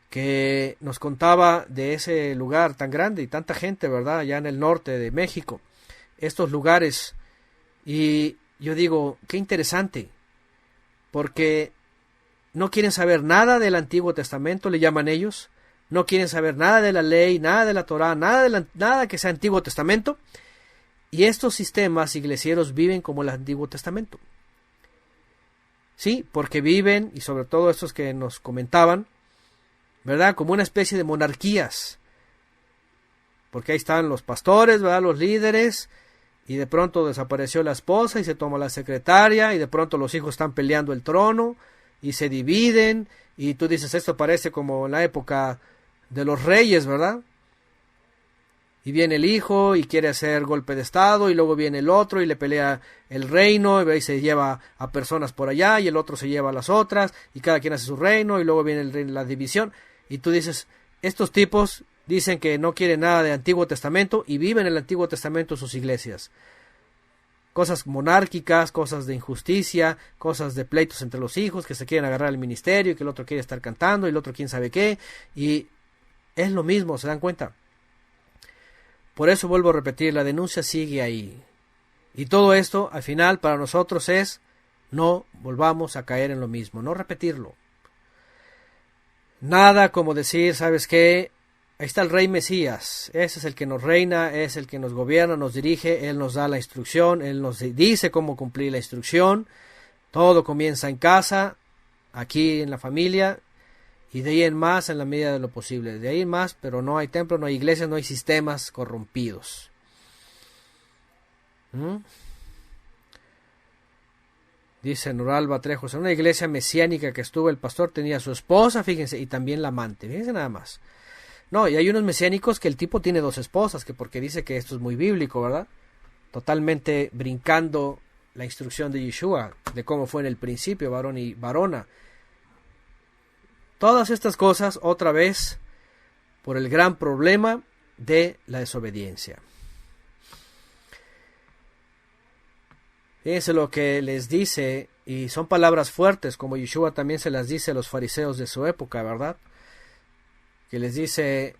que nos contaba de ese lugar tan grande y tanta gente, ¿verdad? Allá en el norte de México, estos lugares. Y yo digo, qué interesante, porque no quieren saber nada del Antiguo Testamento, le llaman ellos. No quieren saber nada de la ley, nada de la Torá, nada que sea Antiguo Testamento. Y estos sistemas iglesieros viven como el Antiguo Testamento. Sí, porque viven, y sobre todo estos que nos comentaban, ¿verdad?, como una especie de monarquías. Porque ahí están los pastores, ¿verdad?, los líderes, y de pronto desapareció la esposa y se toma la secretaria, y de pronto los hijos están peleando el trono, y se dividen, y tú dices, esto parece como en la época de los reyes, ¿verdad? Y viene el hijo y quiere hacer golpe de estado y luego viene el otro y le pelea el reino y se lleva a personas por allá y el otro se lleva a las otras y cada quien hace su reino y luego viene la división y tú dices, estos tipos dicen que no quieren nada de Antiguo Testamento y viven el Antiguo Testamento en sus iglesias. Cosas monárquicas, cosas de injusticia, cosas de pleitos entre los hijos que se quieren agarrar al ministerio y que el otro quiere estar cantando y el otro quién sabe qué y es lo mismo, ¿se dan cuenta? Por eso vuelvo a repetir, la denuncia sigue ahí. Y todo esto, al final, para nosotros es no volvamos a caer en lo mismo, no repetirlo. Nada como decir, ¿sabes qué? Ahí está el Rey Mesías, ese es el que nos reina, es el que nos gobierna, nos dirige, Él nos da la instrucción, Él nos dice cómo cumplir la instrucción, todo comienza en casa, aquí en la familia, Y de ahí en más, en la medida de lo posible. De ahí en más, pero no hay templo, no hay iglesias, no hay sistemas corrompidos. Dice Nuralba Trejos, en una iglesia mesiánica que estuvo el pastor tenía a su esposa, fíjense, y también la amante. Fíjense nada más. No, y hay unos mesiánicos que el tipo tiene 2 esposas, que porque dice que esto es muy bíblico, ¿verdad? Totalmente brincando la instrucción de Yeshua, de cómo fue en el principio, varón y varona. Todas estas cosas, otra vez, por el gran problema de la desobediencia. Fíjense lo que les dice, y son palabras fuertes, como Yeshua también se las dice a los fariseos de su época, ¿verdad? Que les dice,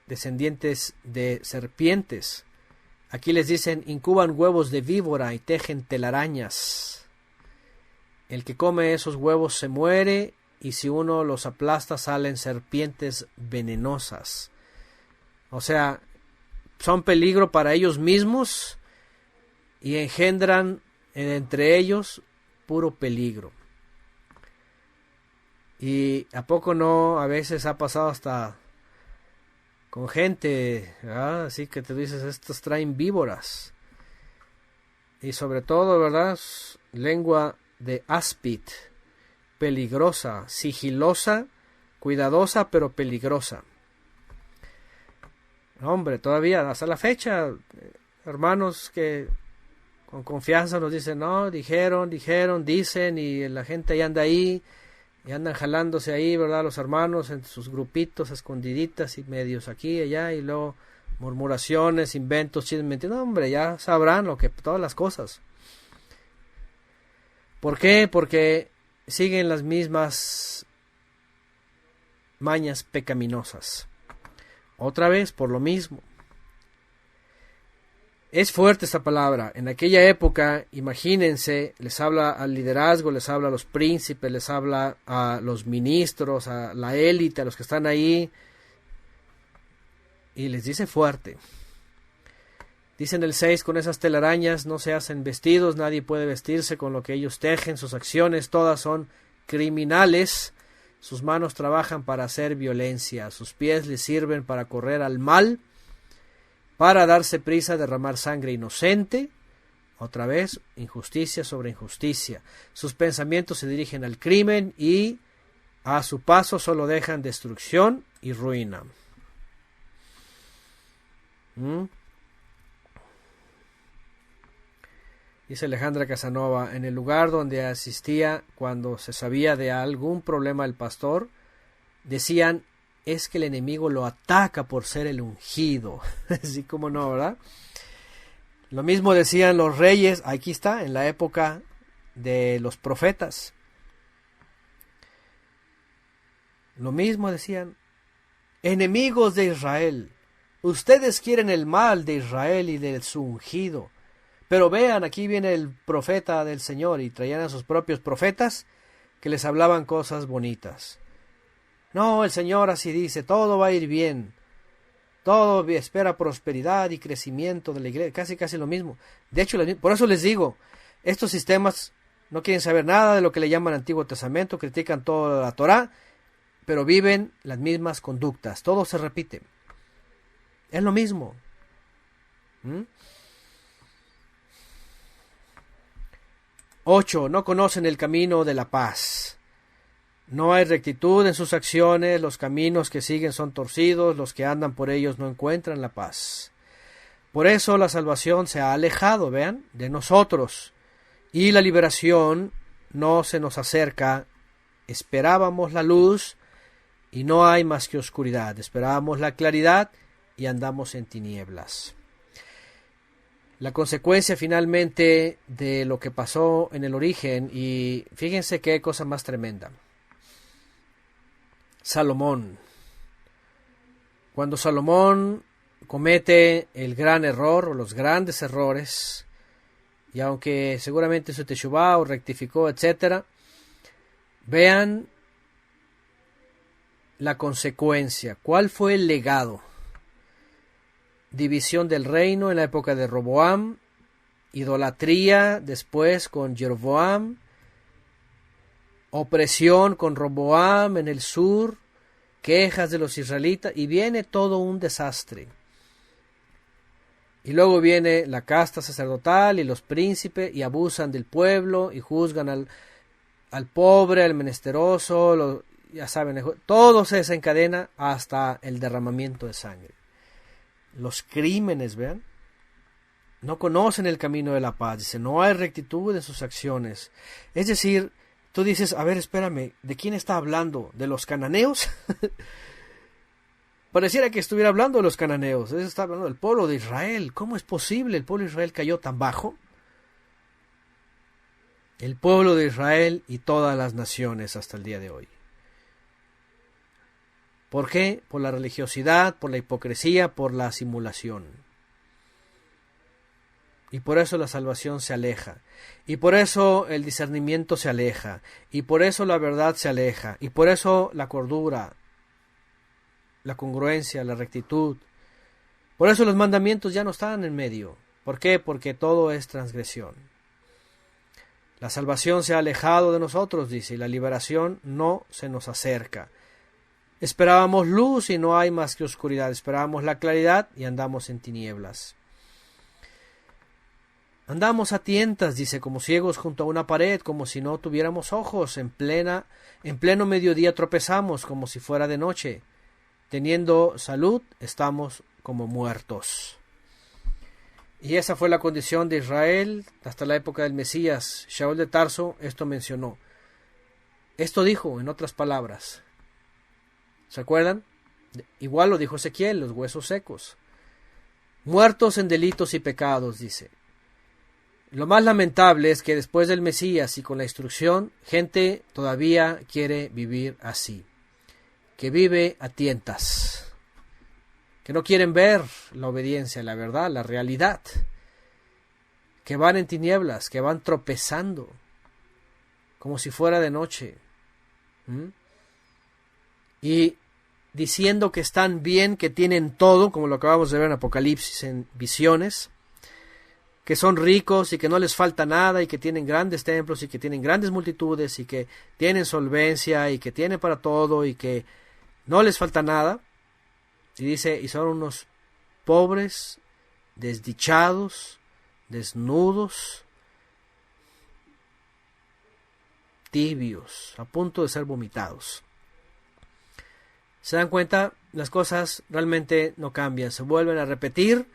descendientes de serpientes. Aquí les dicen, incuban huevos de víbora y tejen telarañas. El que come esos huevos se muere, y si uno los aplasta salen serpientes venenosas. O sea, son peligro para ellos mismos y engendran entre ellos puro peligro. Y a poco no, a veces ha pasado hasta con gente, ¿verdad? Así que te dices, estos traen víboras. Y sobre todo, ¿verdad? Lengua de áspid, peligrosa, sigilosa, cuidadosa, pero peligrosa. Hombre, todavía hasta la fecha, hermanos que con confianza nos dicen, no, dijeron, dicen, y la gente ya anda ahí, y andan jalándose ahí, ¿verdad? Los hermanos en sus grupitos, escondiditas y medios aquí y allá, y luego murmuraciones, inventos, chismes, mentiras. No, hombre, ya sabrán lo que, todas las cosas. ¿Por qué? Porque siguen las mismas mañas pecaminosas. Otra vez, por lo mismo. Es fuerte esta palabra. En aquella época, imagínense, les habla al liderazgo, les habla a los príncipes, les habla a los ministros, a la élite, a los que están ahí, y les dice fuerte. Dice en el 6, con esas telarañas no se hacen vestidos, nadie puede vestirse con lo que ellos tejen, sus acciones todas son criminales, sus manos trabajan para hacer violencia, sus pies les sirven para correr al mal, para darse prisa a derramar sangre inocente. Otra vez, injusticia sobre injusticia. Sus pensamientos se dirigen al crimen y a su paso solo dejan destrucción y ruina. Dice Alejandra Casanova, en el lugar donde asistía cuando se sabía de algún problema el pastor, decían, es que el enemigo lo ataca por ser el ungido. Así como no, ¿verdad? Lo mismo decían los reyes, aquí está, en la época de los profetas. Lo mismo decían, enemigos de Israel, ustedes quieren el mal de Israel y de su ungido. Pero vean, aquí viene el profeta del Señor, y traían a sus propios profetas que les hablaban cosas bonitas. No, el Señor así dice, todo va a ir bien, todo espera prosperidad y crecimiento de la iglesia, casi lo mismo. De hecho, por eso les digo, estos sistemas no quieren saber nada de lo que le llaman Antiguo Testamento, critican toda la Torá, pero viven las mismas conductas, todo se repite. Es lo mismo. 8. No conocen el camino de la paz. No hay rectitud en sus acciones, los caminos que siguen son torcidos, los que andan por ellos no encuentran la paz. Por eso la salvación se ha alejado, vean, de nosotros, y la liberación no se nos acerca. Esperábamos la luz y no hay más que oscuridad. Esperábamos la claridad y andamos en tinieblas. La consecuencia finalmente de lo que pasó en el origen, y fíjense qué cosa más tremenda. Salomón. Cuando Salomón comete el gran error o los grandes errores, y aunque seguramente hizo teshuvá o rectificó, etc., vean la consecuencia. ¿Cuál fue el legado? División del reino en la época de Roboam, idolatría después con Jeroboam, opresión con Roboam en el sur, quejas de los israelitas y viene todo un desastre. Y luego viene la casta sacerdotal y los príncipes y abusan del pueblo y juzgan al pobre, al menesteroso, ya saben, todo se desencadena hasta el derramamiento de sangre. Los crímenes, vean, no conocen el camino de la paz, dice, no hay rectitud en sus acciones. Es decir, tú dices, a ver, espérame, ¿de quién está hablando? ¿De los cananeos? Pareciera que estuviera hablando de los cananeos. Está hablando del pueblo de Israel. ¿Cómo es posible? ¿El pueblo de Israel cayó tan bajo? El pueblo de Israel y todas las naciones hasta el día de hoy. ¿Por qué? Por la religiosidad, por la hipocresía, por la simulación. Y por eso la salvación se aleja. Y por eso el discernimiento se aleja. Y por eso la verdad se aleja. Y por eso la cordura, la congruencia, la rectitud. Por eso los mandamientos ya no están en medio. ¿Por qué? Porque todo es transgresión. La salvación se ha alejado de nosotros, dice, y la liberación no se nos acerca. Esperábamos luz y no hay más que oscuridad. Esperábamos la claridad y andamos en tinieblas. Andamos a tientas, dice, como ciegos junto a una pared, como si no tuviéramos ojos. En pleno mediodía tropezamos, como si fuera de noche. Teniendo salud, estamos como muertos. Y esa fue la condición de Israel hasta la época del Mesías. Shaul de Tarso esto mencionó. Esto dijo, en otras palabras. ¿Se acuerdan? Igual lo dijo Ezequiel, los huesos secos. Muertos en delitos y pecados, dice. Lo más lamentable es que después del Mesías y con la instrucción, gente todavía quiere vivir así. Que vive a tientas, que no quieren ver la obediencia, la verdad, la realidad, que van en tinieblas, que van tropezando, como si fuera de noche, y diciendo que están bien, que tienen todo, como lo acabamos de ver en Apocalipsis, en visiones, que son ricos y que no les falta nada y que tienen grandes templos y que tienen grandes multitudes y que tienen solvencia y que tienen para todo y que no les falta nada. Y dice, y son unos pobres, desdichados, desnudos, tibios, a punto de ser vomitados. ¿Se dan cuenta? Las cosas realmente no cambian, se vuelven a repetir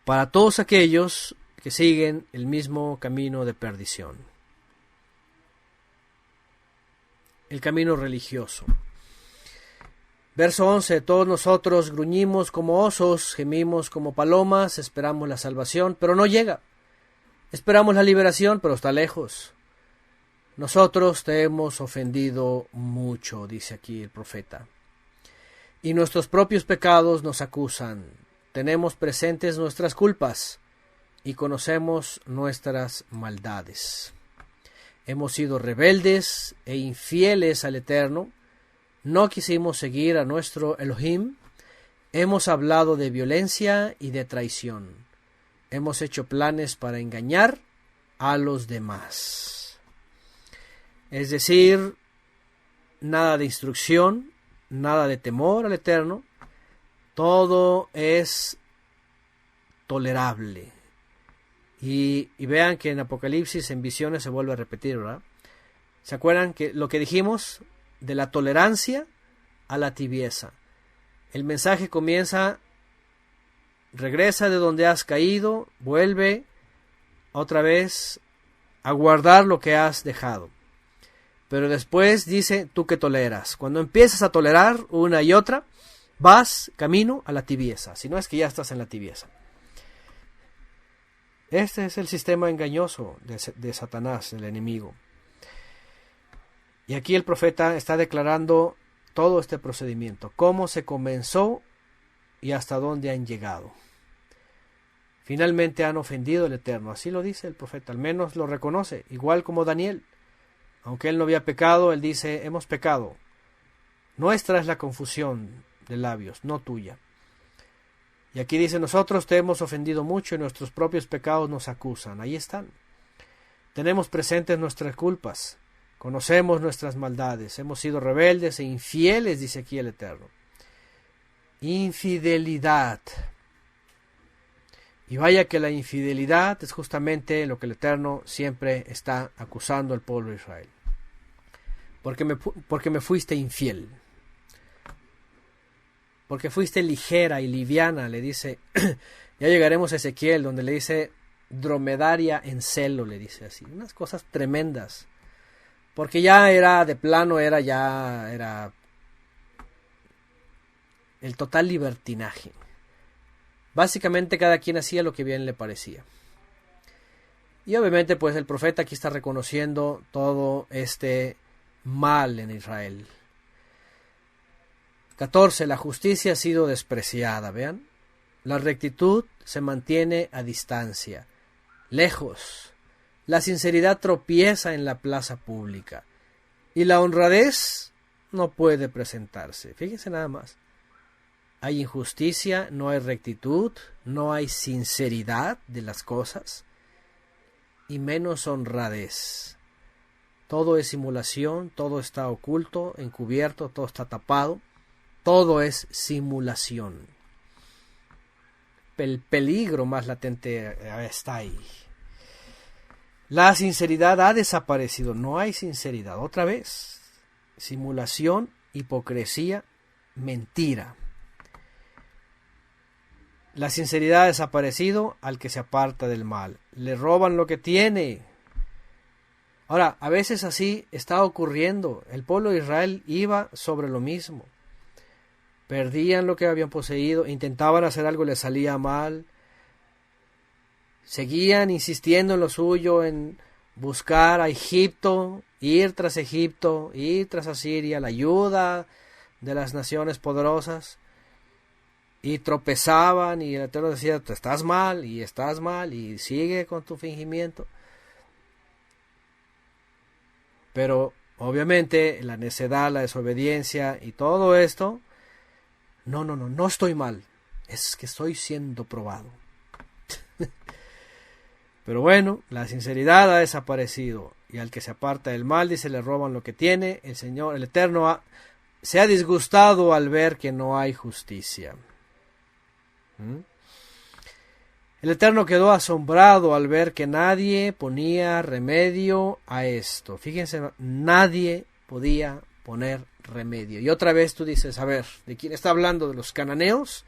para todos aquellos que siguen el mismo camino de perdición. El camino religioso. Verso 11, todos nosotros gruñimos como osos, gemimos como palomas, esperamos la salvación, pero no llega. Esperamos la liberación, pero está lejos. Nosotros te hemos ofendido mucho, dice aquí el profeta. Y nuestros propios pecados nos acusan. Tenemos presentes nuestras culpas y conocemos nuestras maldades. Hemos sido rebeldes e infieles al Eterno. No quisimos seguir a nuestro Elohim. Hemos hablado de violencia y de traición. Hemos hecho planes para engañar a los demás. Es decir, nada de instrucción, nada de temor al Eterno. Todo es tolerable. Y vean que en Apocalipsis, en visiones, se vuelve a repetir, ¿verdad? ¿Se acuerdan que lo que dijimos? De la tolerancia a la tibieza. El mensaje comienza, regresa de donde has caído, vuelve otra vez a guardar lo que has dejado. Pero después dice, tú que toleras. Cuando empiezas a tolerar una y otra, vas camino a la tibieza, si no es que ya estás en la tibieza. Este es el sistema engañoso de Satanás, el enemigo. Y aquí el profeta está declarando todo este procedimiento, cómo se comenzó y hasta dónde han llegado. Finalmente han ofendido al Eterno, así lo dice el profeta, al menos lo reconoce, igual como Daniel. Aunque él no había pecado, él dice, hemos pecado. Nuestra es la confusión de labios, no tuya. Y aquí dice, nosotros te hemos ofendido mucho y nuestros propios pecados nos acusan. Ahí están. Tenemos presentes nuestras culpas Conocemos nuestras maldades, hemos sido rebeldes e infieles, dice aquí el Eterno. Infidelidad. Y vaya que la infidelidad es justamente lo que el Eterno siempre está acusando al pueblo de Israel. Porque me fuiste infiel. Porque fuiste ligera y liviana, le dice. Ya llegaremos a Ezequiel, donde le dice dromedaria en celo, le dice así. Unas cosas tremendas. Porque ya era de plano, era el total libertinaje. Básicamente cada quien hacía lo que bien le parecía. Y obviamente pues el profeta aquí está reconociendo todo este mal en Israel. 14. La justicia ha sido despreciada, vean. La rectitud se mantiene a distancia, lejos. La sinceridad tropieza en la plaza pública. Y la honradez no puede presentarse. Fíjense nada más. Hay injusticia, no hay rectitud, no hay sinceridad de las cosas y menos honradez. Todo es simulación, todo está oculto, encubierto, todo está tapado, todo es simulación. El peligro más latente está ahí. La sinceridad ha desaparecido, no hay sinceridad. Otra vez, simulación, hipocresía, mentira. La sinceridad ha desaparecido al que se aparta del mal. Le roban lo que tiene. Ahora, a veces así está ocurriendo. El pueblo de Israel iba sobre lo mismo. Perdían lo que habían poseído, intentaban hacer algo y les salía mal. Seguían insistiendo en lo suyo, en buscar a Egipto, ir tras Asiria, la ayuda de las naciones poderosas. Y tropezaban y el Eterno decía, estás mal y sigue con tu fingimiento. Pero obviamente la necedad, la desobediencia y todo esto, no estoy mal, es que estoy siendo probado. Pero bueno, la sinceridad ha desaparecido y al que se aparta del mal, dice, le roban lo que tiene. El Señor, el Eterno, se ha disgustado al ver que no hay justicia. El Eterno quedó asombrado al ver que nadie ponía remedio a esto. Fíjense, nadie podía poner remedio. Y otra vez tú dices, a ver, ¿de quién está hablando? ¿De los cananeos?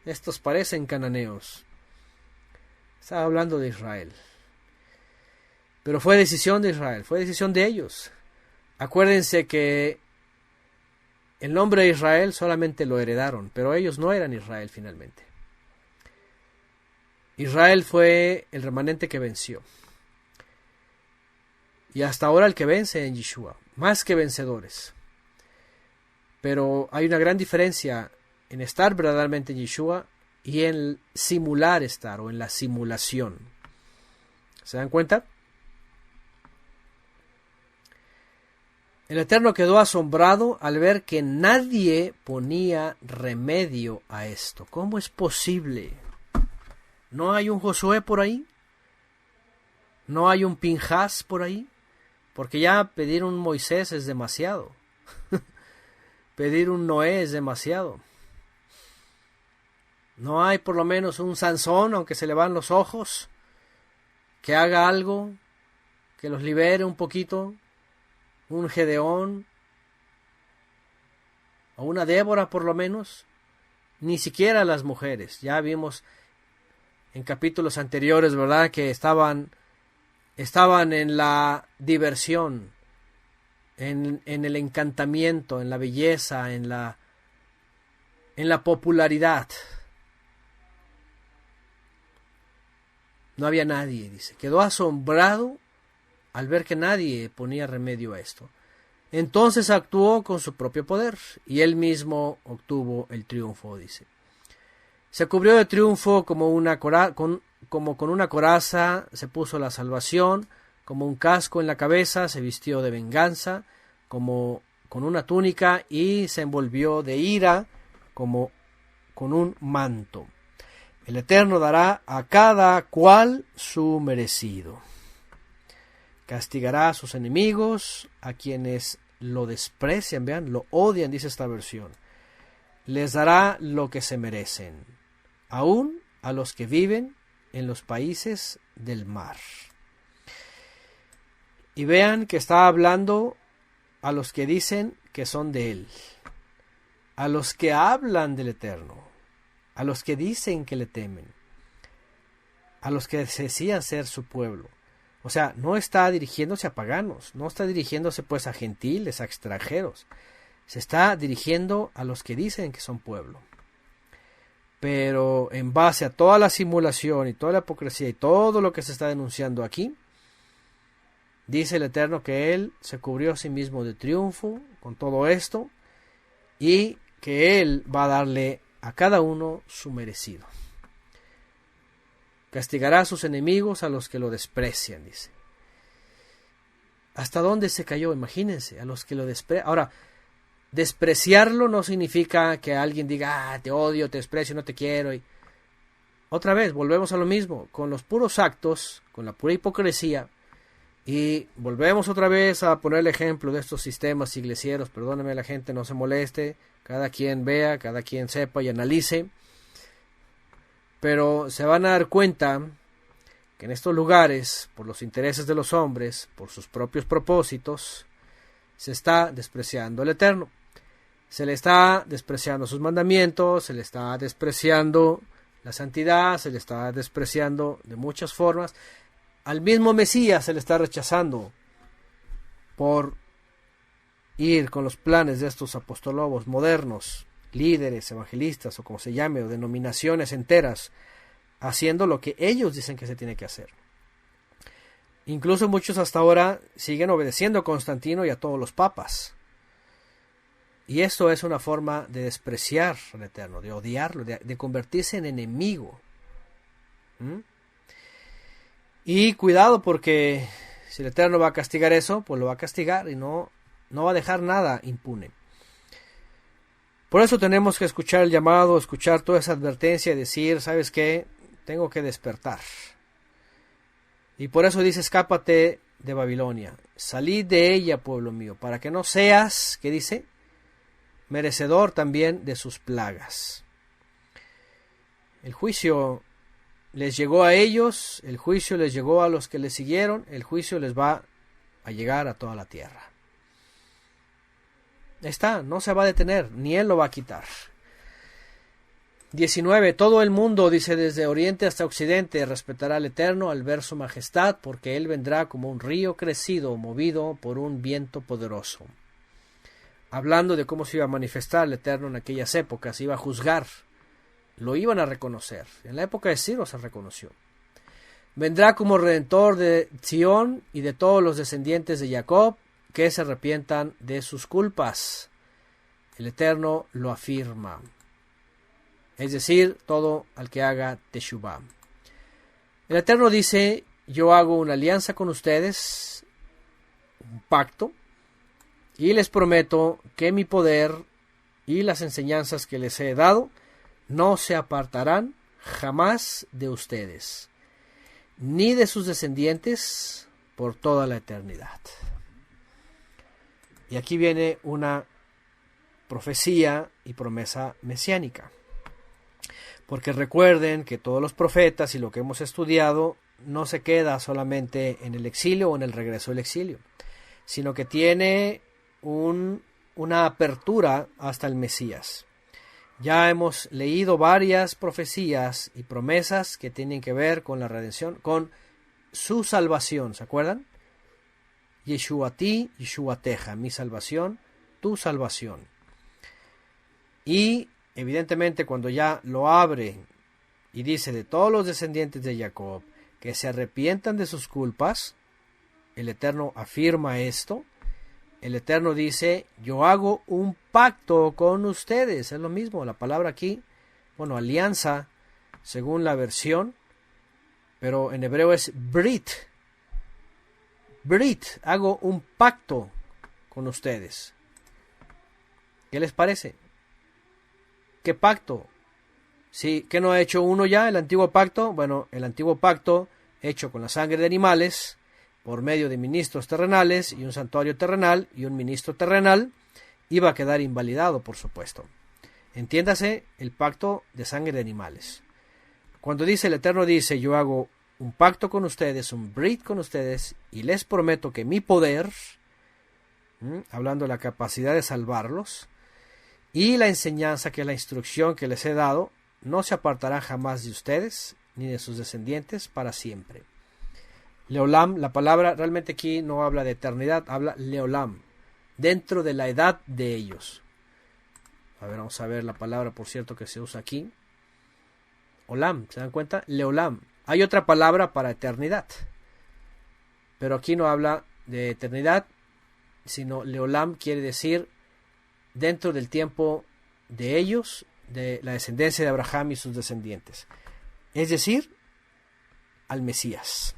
Estos parecen cananeos. Estaba hablando de Israel. Pero fue decisión de Israel, fue decisión de ellos. Acuérdense que el nombre de Israel solamente lo heredaron, pero ellos no eran Israel finalmente. Israel fue el remanente que venció. Y hasta ahora el que vence en Yeshua, más que vencedores. Pero hay una gran diferencia en estar verdaderamente en Yeshua y en simular estar o en la simulación. ¿Se dan cuenta? El Eterno quedó asombrado al ver que nadie ponía remedio a esto. ¿Cómo es posible? ¿No hay un Josué por ahí? ¿No hay un Pinjas por ahí? Porque ya pedir un Moisés es demasiado. Pedir un Noé es demasiado. ¿No hay por lo menos un Sansón, aunque se le van los ojos, que haga algo, que los libere un poquito? Un Gedeón, o una Débora por lo menos? Ni siquiera las mujeres. Ya vimos en capítulos anteriores, ¿verdad?, que estaban en la diversión, en el encantamiento, en la belleza, en la popularidad. No había nadie, dice. Quedó asombrado al ver que nadie ponía remedio a esto. Entonces actuó con su propio poder y él mismo obtuvo el triunfo, dice. Se cubrió de triunfo como con una coraza, se puso la salvación, como un casco en la cabeza, se vistió de venganza, como con una túnica, y se envolvió de ira, como con un manto. El Eterno dará a cada cual su merecido. castigará a sus enemigos, a quienes lo desprecian, vean, lo odian, dice esta versión. Les dará lo que se merecen, aún a los que viven en los países del mar. Y vean que está hablando a los que dicen que son de Él, a los que hablan del Eterno, a los que dicen que le temen, a los que decían ser su pueblo. O sea, no está dirigiéndose a paganos, no está dirigiéndose pues a gentiles, a extranjeros. Se está dirigiendo a los que dicen que son pueblo. Pero en base a toda la simulación y toda la hipocresía y todo lo que se está denunciando aquí, dice el Eterno que Él se cubrió a sí mismo de triunfo con todo esto y que Él va a darle a cada uno su merecido. Castigará a sus enemigos, a los que lo desprecian, dice. ¿Hasta dónde se cayó? Imagínense, a los que lo desprecian. Ahora, despreciarlo no significa que alguien diga, te odio, te desprecio, no te quiero. Y otra vez, volvemos a lo mismo, con los puros actos, con la pura hipocresía, y volvemos otra vez a poner el ejemplo de estos sistemas iglesieros. Perdóneme, la gente, no se moleste, cada quien vea, cada quien sepa y analice. Pero se van a dar cuenta que en estos lugares, por los intereses de los hombres, por sus propios propósitos, se está despreciando el Eterno. Se le está despreciando sus mandamientos, se le está despreciando la santidad, se le está despreciando de muchas formas. Al mismo Mesías se le está rechazando por ir con los planes de estos apostolobos modernos, líderes, evangelistas o como se llame, o denominaciones enteras, haciendo lo que ellos dicen que se tiene que hacer. Incluso muchos hasta ahora siguen obedeciendo a Constantino y a todos los papas. Y esto es una forma de despreciar al Eterno, de odiarlo, de convertirse en enemigo. Y cuidado, porque si el Eterno va a castigar eso, pues lo va a castigar y no va a dejar nada impune. Por eso tenemos que escuchar el llamado, escuchar toda esa advertencia y decir, ¿sabes qué? Tengo que despertar. Y por eso dice, escápate de Babilonia, salid de ella, pueblo mío, para que no seas, ¿qué dice? Merecedor también de sus plagas. El juicio les llegó a ellos, el juicio les llegó a los que les siguieron, el juicio les va a llegar a toda la tierra. Está, no se va a detener, ni Él lo va a quitar. 19. Todo el mundo, dice, desde oriente hasta occidente, respetará al Eterno al ver su majestad, porque Él vendrá como un río crecido, movido por un viento poderoso. Hablando de cómo se iba a manifestar el Eterno en aquellas épocas, iba a juzgar, lo iban a reconocer. En la época de Ciro se reconoció. Vendrá como redentor de Sión y de todos los descendientes de Jacob, que se arrepientan de sus culpas. El Eterno lo afirma. Es decir, todo al que haga Teshuvah. El Eterno dice, yo hago una alianza con ustedes, un pacto, y les prometo que mi poder y las enseñanzas que les he dado no se apartarán jamás de ustedes, ni de sus descendientes por toda la eternidad. Y aquí viene una profecía y promesa mesiánica. Porque recuerden que todos los profetas y lo que hemos estudiado no se queda solamente en el exilio o en el regreso del exilio, sino que tiene una apertura hasta el Mesías. Ya hemos leído varias profecías y promesas que tienen que ver con la redención, con su salvación, ¿se acuerdan? Yeshuati, Yeshuateja, mi salvación, tu salvación. Y evidentemente cuando ya lo abre y dice de todos los descendientes de Jacob que se arrepientan de sus culpas, el Eterno afirma esto. El Eterno dice, yo hago un pacto con ustedes. Es lo mismo, la palabra aquí, bueno, alianza, según la versión, pero en hebreo es Brit. Brit, hago un pacto con ustedes. ¿Qué les parece? ¿Qué pacto? Sí, ¿qué no ha hecho uno ya, el antiguo pacto? Bueno, el antiguo pacto hecho con la sangre de animales, por medio de ministros terrenales y un santuario terrenal y un ministro terrenal, iba a quedar invalidado, por supuesto. Entiéndase el pacto de sangre de animales. Cuando dice el Eterno, dice, yo hago un pacto con ustedes, un brit con ustedes, y les prometo que mi poder, hablando de la capacidad de salvarlos, y la enseñanza, que es la instrucción que les he dado, no se apartará jamás de ustedes, ni de sus descendientes, para siempre. Leolam, la palabra realmente aquí no habla de eternidad, habla Leolam, dentro de la edad de ellos. A ver, vamos a ver la palabra, por cierto, que se usa aquí. Olam, ¿se dan cuenta? Leolam. Hay otra palabra para eternidad, pero aquí no habla de eternidad, sino Leolam quiere decir dentro del tiempo de ellos, de la descendencia de Abraham y sus descendientes. Es decir, al Mesías.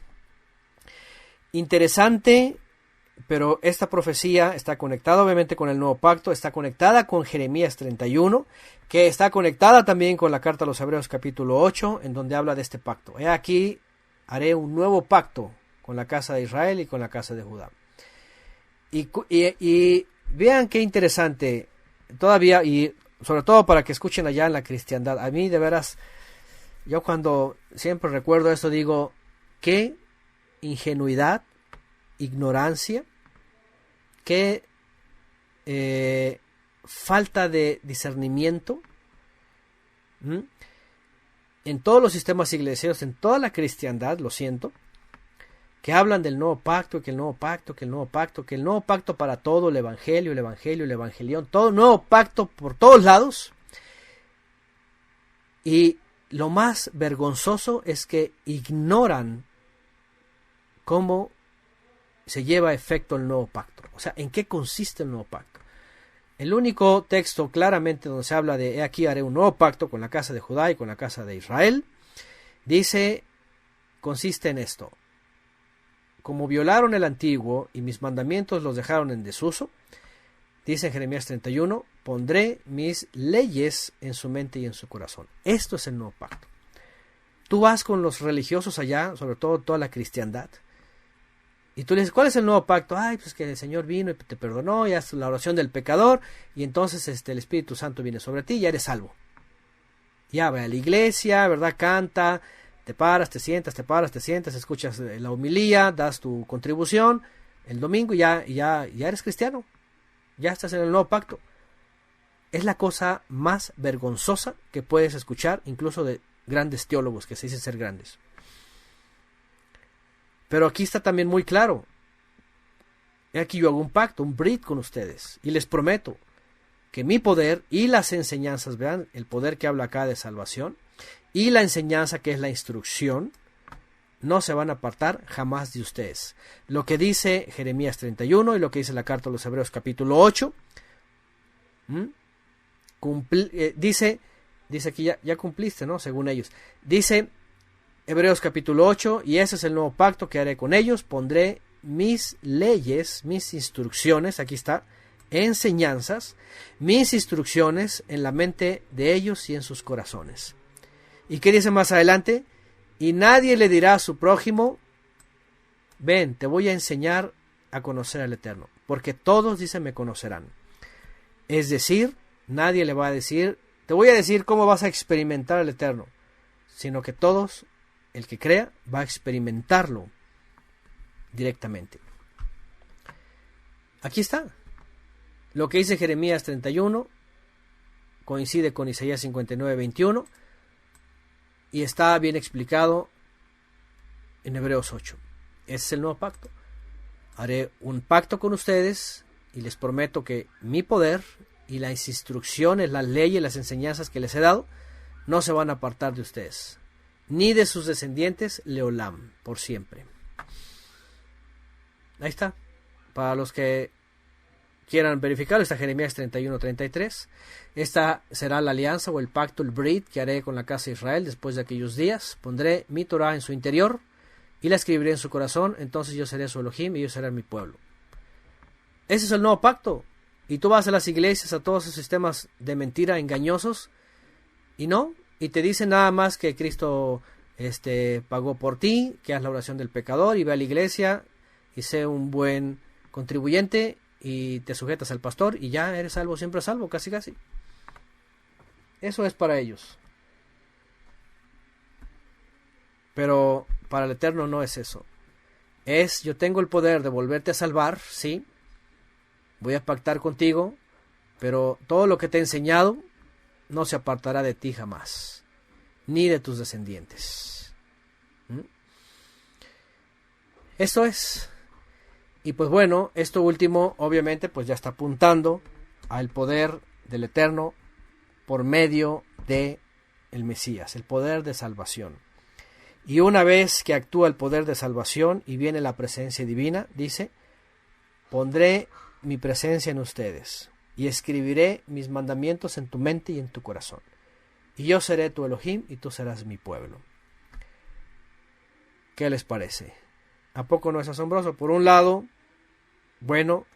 Interesante, pero esta profecía está conectada obviamente con el nuevo pacto, está conectada con Jeremías 31, que está conectada también con la carta a los Hebreos capítulo 8, en donde habla de este pacto. He aquí, haré un nuevo pacto con la casa de Israel y con la casa de Judá. Y vean qué interesante, todavía, y sobre todo para que escuchen allá en la cristiandad. A mí, de veras, yo cuando siempre recuerdo esto, digo, qué ingenuidad, ignorancia, qué falta de discernimiento en todos los sistemas iglesianos, en toda la cristiandad, lo siento, que hablan del nuevo pacto, que el nuevo pacto, que el nuevo pacto, que el nuevo pacto para todo, el evangelio, el evangelión, todo nuevo pacto por todos lados. Y lo más vergonzoso es que ignoran cómo se lleva a efecto el nuevo pacto. O sea, ¿en qué consiste el nuevo pacto? El único texto claramente donde se habla de, he aquí haré un nuevo pacto con la casa de Judá y con la casa de Israel, dice, consiste en esto. Como violaron el antiguo y mis mandamientos los dejaron en desuso, dice en Jeremías 31, pondré mis leyes en su mente y en su corazón. Esto es el nuevo pacto. Tú vas con los religiosos allá, sobre todo toda la cristiandad, y tú le dices, ¿cuál es el nuevo pacto? Ay, pues que el Señor vino y te perdonó, y haces la oración del pecador, y entonces el Espíritu Santo viene sobre ti y ya eres salvo. Ya va a la iglesia, ¿verdad? Canta, te paras, te sientas, escuchas la homilía, das tu contribución, el domingo ya eres cristiano, ya estás en el nuevo pacto. Es la cosa más vergonzosa que puedes escuchar, incluso de grandes teólogos que se dicen ser grandes. Pero aquí está también muy claro. Aquí yo hago un pacto, un brit con ustedes, y les prometo que mi poder y las enseñanzas, vean el poder que habla acá de salvación, y la enseñanza que es la instrucción, no se van a apartar jamás de ustedes. Lo que dice Jeremías 31 y lo que dice la carta a los Hebreos capítulo 8, dice que ya cumpliste, ¿no? Según ellos. Dice Hebreos capítulo 8, y ese es el nuevo pacto que haré con ellos, pondré mis leyes, mis instrucciones, aquí está, enseñanzas, mis instrucciones en la mente de ellos y en sus corazones. ¿Y qué dice más adelante? Y nadie le dirá a su prójimo, ven, te voy a enseñar a conocer al Eterno, porque todos, dicen, me conocerán. Es decir, nadie le va a decir, te voy a decir cómo vas a experimentar al Eterno, sino que todos, el que crea, va a experimentarlo directamente. Aquí está. Lo que dice Jeremías 31 coincide con Isaías 59, 21 y está bien explicado en Hebreos 8. Ese es el nuevo pacto. Haré un pacto con ustedes y les prometo que mi poder y las instrucciones, las leyes, las enseñanzas que les he dado no se van a apartar de ustedes, ni de sus descendientes, Leolam, por siempre. Ahí está. Para los que quieran verificarlo, está Jeremías 31-33. Esta será la alianza o el pacto, el brit, que haré con la casa de Israel después de aquellos días. Pondré mi Torah en su interior y la escribiré en su corazón. Entonces yo seré su Elohim y ellos serán mi pueblo. Ese es el nuevo pacto. Y tú vas a las iglesias, a todos esos sistemas de mentira engañosos, y no, y te dicen nada más que Cristo pagó por ti, que haz la oración del pecador y ve a la iglesia y sé un buen contribuyente y te sujetas al pastor y ya eres salvo, siempre salvo, casi casi. Eso es para ellos. Pero para el Eterno no es eso. Es, yo tengo el poder de volverte a salvar, sí, voy a pactar contigo, pero todo lo que te he enseñado no se apartará de ti jamás, ni de tus descendientes. Esto es. Y pues bueno, esto último obviamente pues ya está apuntando al poder del Eterno por medio de el Mesías, el poder de salvación. Y una vez que actúa el poder de salvación y viene la presencia divina, dice, pondré mi presencia en ustedes y escribiré mis mandamientos en tu mente y en tu corazón. Y yo seré tu Elohim y tú serás mi pueblo. ¿Qué les parece? ¿A poco no es asombroso? Por un lado, bueno,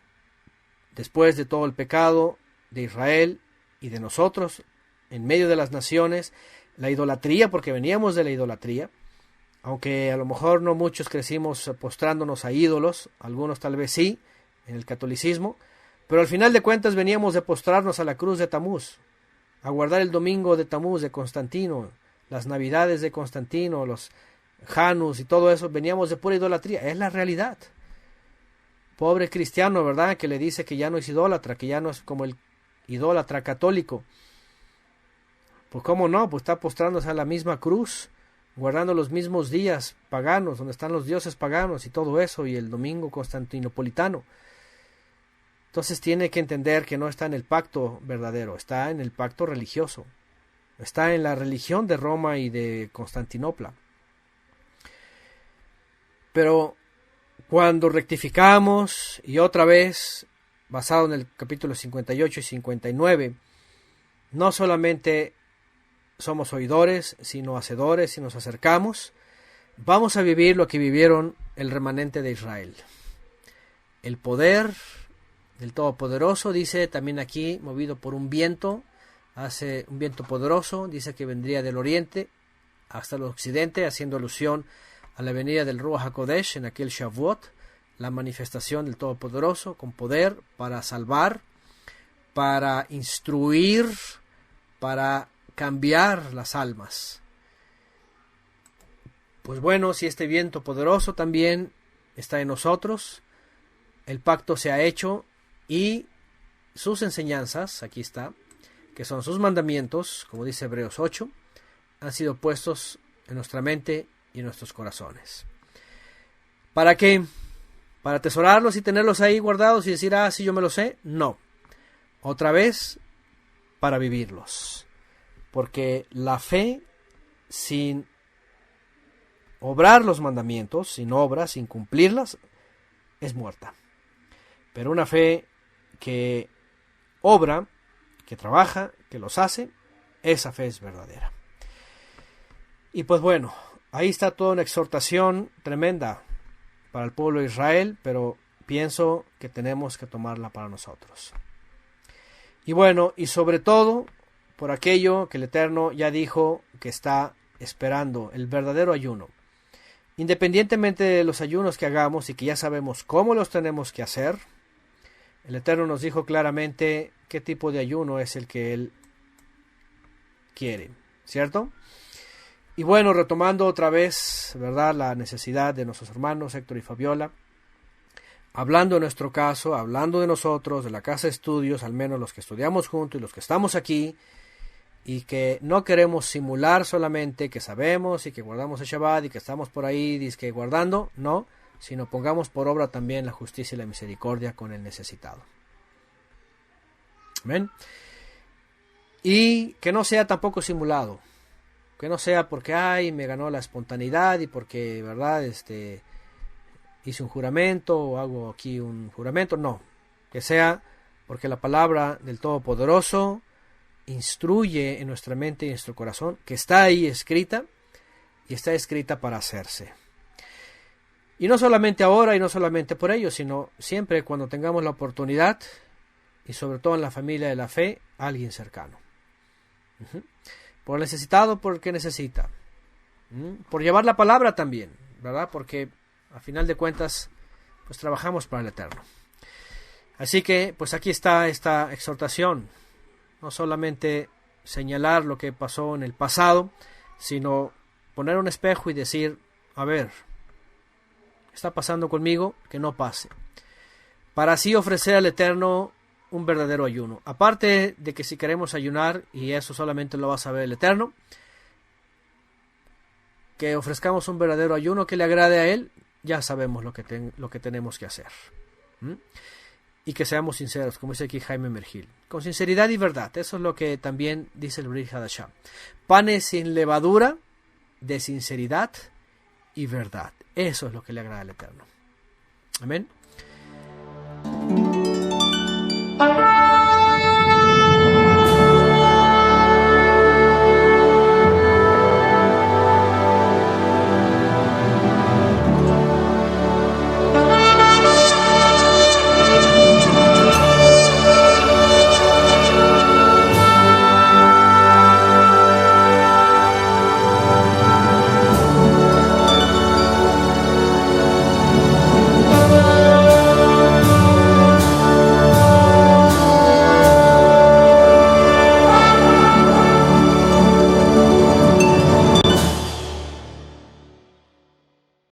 después de todo el pecado de Israel y de nosotros, en medio de las naciones, la idolatría, porque veníamos de la idolatría, aunque a lo mejor no muchos crecimos postrándonos a ídolos, algunos tal vez sí, en el catolicismo, pero al final de cuentas veníamos de postrarnos a la cruz de Tamuz, a guardar el domingo de Tamuz de Constantino, las navidades de Constantino, los Janus y todo eso, veníamos de pura idolatría, es la realidad. Pobre cristiano, ¿verdad? Que le dice que ya no es idólatra, que ya no es como el idólatra católico. Pues cómo no, pues está postrándose a la misma cruz, guardando los mismos días paganos, donde están los dioses paganos y todo eso, y el domingo constantinopolitano. Entonces tiene que entender que no está en el pacto verdadero, está en el pacto religioso, está en la religión de Roma y de Constantinopla. Pero cuando rectificamos, y otra vez, basado en el capítulo 58 y 59, no solamente somos oidores, sino hacedores, y nos acercamos, vamos a vivir lo que vivieron el remanente de Israel. El poder del Todopoderoso, dice también aquí, movido por un viento, hace un viento poderoso, dice que vendría del oriente hasta el occidente, haciendo alusión a la venida del Ruach HaKodesh en aquel Shavuot, la manifestación del Todopoderoso con poder para salvar, para instruir, para cambiar las almas. Pues bueno, si este viento poderoso también está en nosotros, el pacto se ha hecho y sus enseñanzas, aquí está, que son sus mandamientos, como dice Hebreos 8, han sido puestos en nuestra mente y en nuestros corazones. ¿Para qué? ¿Para atesorarlos y tenerlos ahí guardados y decir, ah, sí, yo me lo sé? No. Otra vez, para vivirlos. Porque la fe sin obrar los mandamientos, sin obras, sin cumplirlas, es muerta. Pero una fe que obra, que trabaja, que los hace, esa fe es verdadera. Y pues bueno, ahí está toda una exhortación tremenda para el pueblo de Israel, pero pienso que tenemos que tomarla para nosotros. Y bueno, y sobre todo, por aquello que el Eterno ya dijo que está esperando, el verdadero ayuno. Independientemente de los ayunos que hagamos y que ya sabemos cómo los tenemos que hacer, el Eterno nos dijo claramente qué tipo de ayuno es el que Él quiere, ¿cierto? Y bueno, retomando otra vez, ¿verdad?, la necesidad de nuestros hermanos Héctor y Fabiola, hablando de nuestro caso, hablando de nosotros, de la casa de estudios, al menos los que estudiamos juntos y los que estamos aquí, y que no queremos simular solamente que sabemos y que guardamos el Shabbat y que estamos por ahí dizque guardando, no, sino pongamos por obra también la justicia y la misericordia con el necesitado. Amén. Y que no sea tampoco simulado, que no sea porque ay, me ganó la espontaneidad y porque, ¿verdad?, hice un juramento o hago aquí un juramento, no, que sea porque la palabra del Todopoderoso instruye en nuestra mente y en nuestro corazón, que está ahí escrita y está escrita para hacerse. Y no solamente ahora y no solamente por ello, sino siempre cuando tengamos la oportunidad y sobre todo en la familia de la fe, alguien cercano. Por necesitado, porque necesita. Por llevar la palabra también, ¿verdad? Porque a final de cuentas pues trabajamos para el Eterno. Así que, pues aquí está esta exhortación. No solamente señalar lo que pasó en el pasado, sino poner un espejo y decir, a ver, está pasando conmigo, que no pase. Para así ofrecer al Eterno un verdadero ayuno. Aparte de que si queremos ayunar, y eso solamente lo va a saber el Eterno, que ofrezcamos un verdadero ayuno que le agrade a Él, ya sabemos lo que tenemos que hacer. Y que seamos sinceros, como dice aquí Jaime Mergil, con sinceridad y verdad. Eso es lo que también dice el Brit Hadashah. Panes sin levadura, de sinceridad y verdad. Eso es lo que le agrada al Eterno. Amén.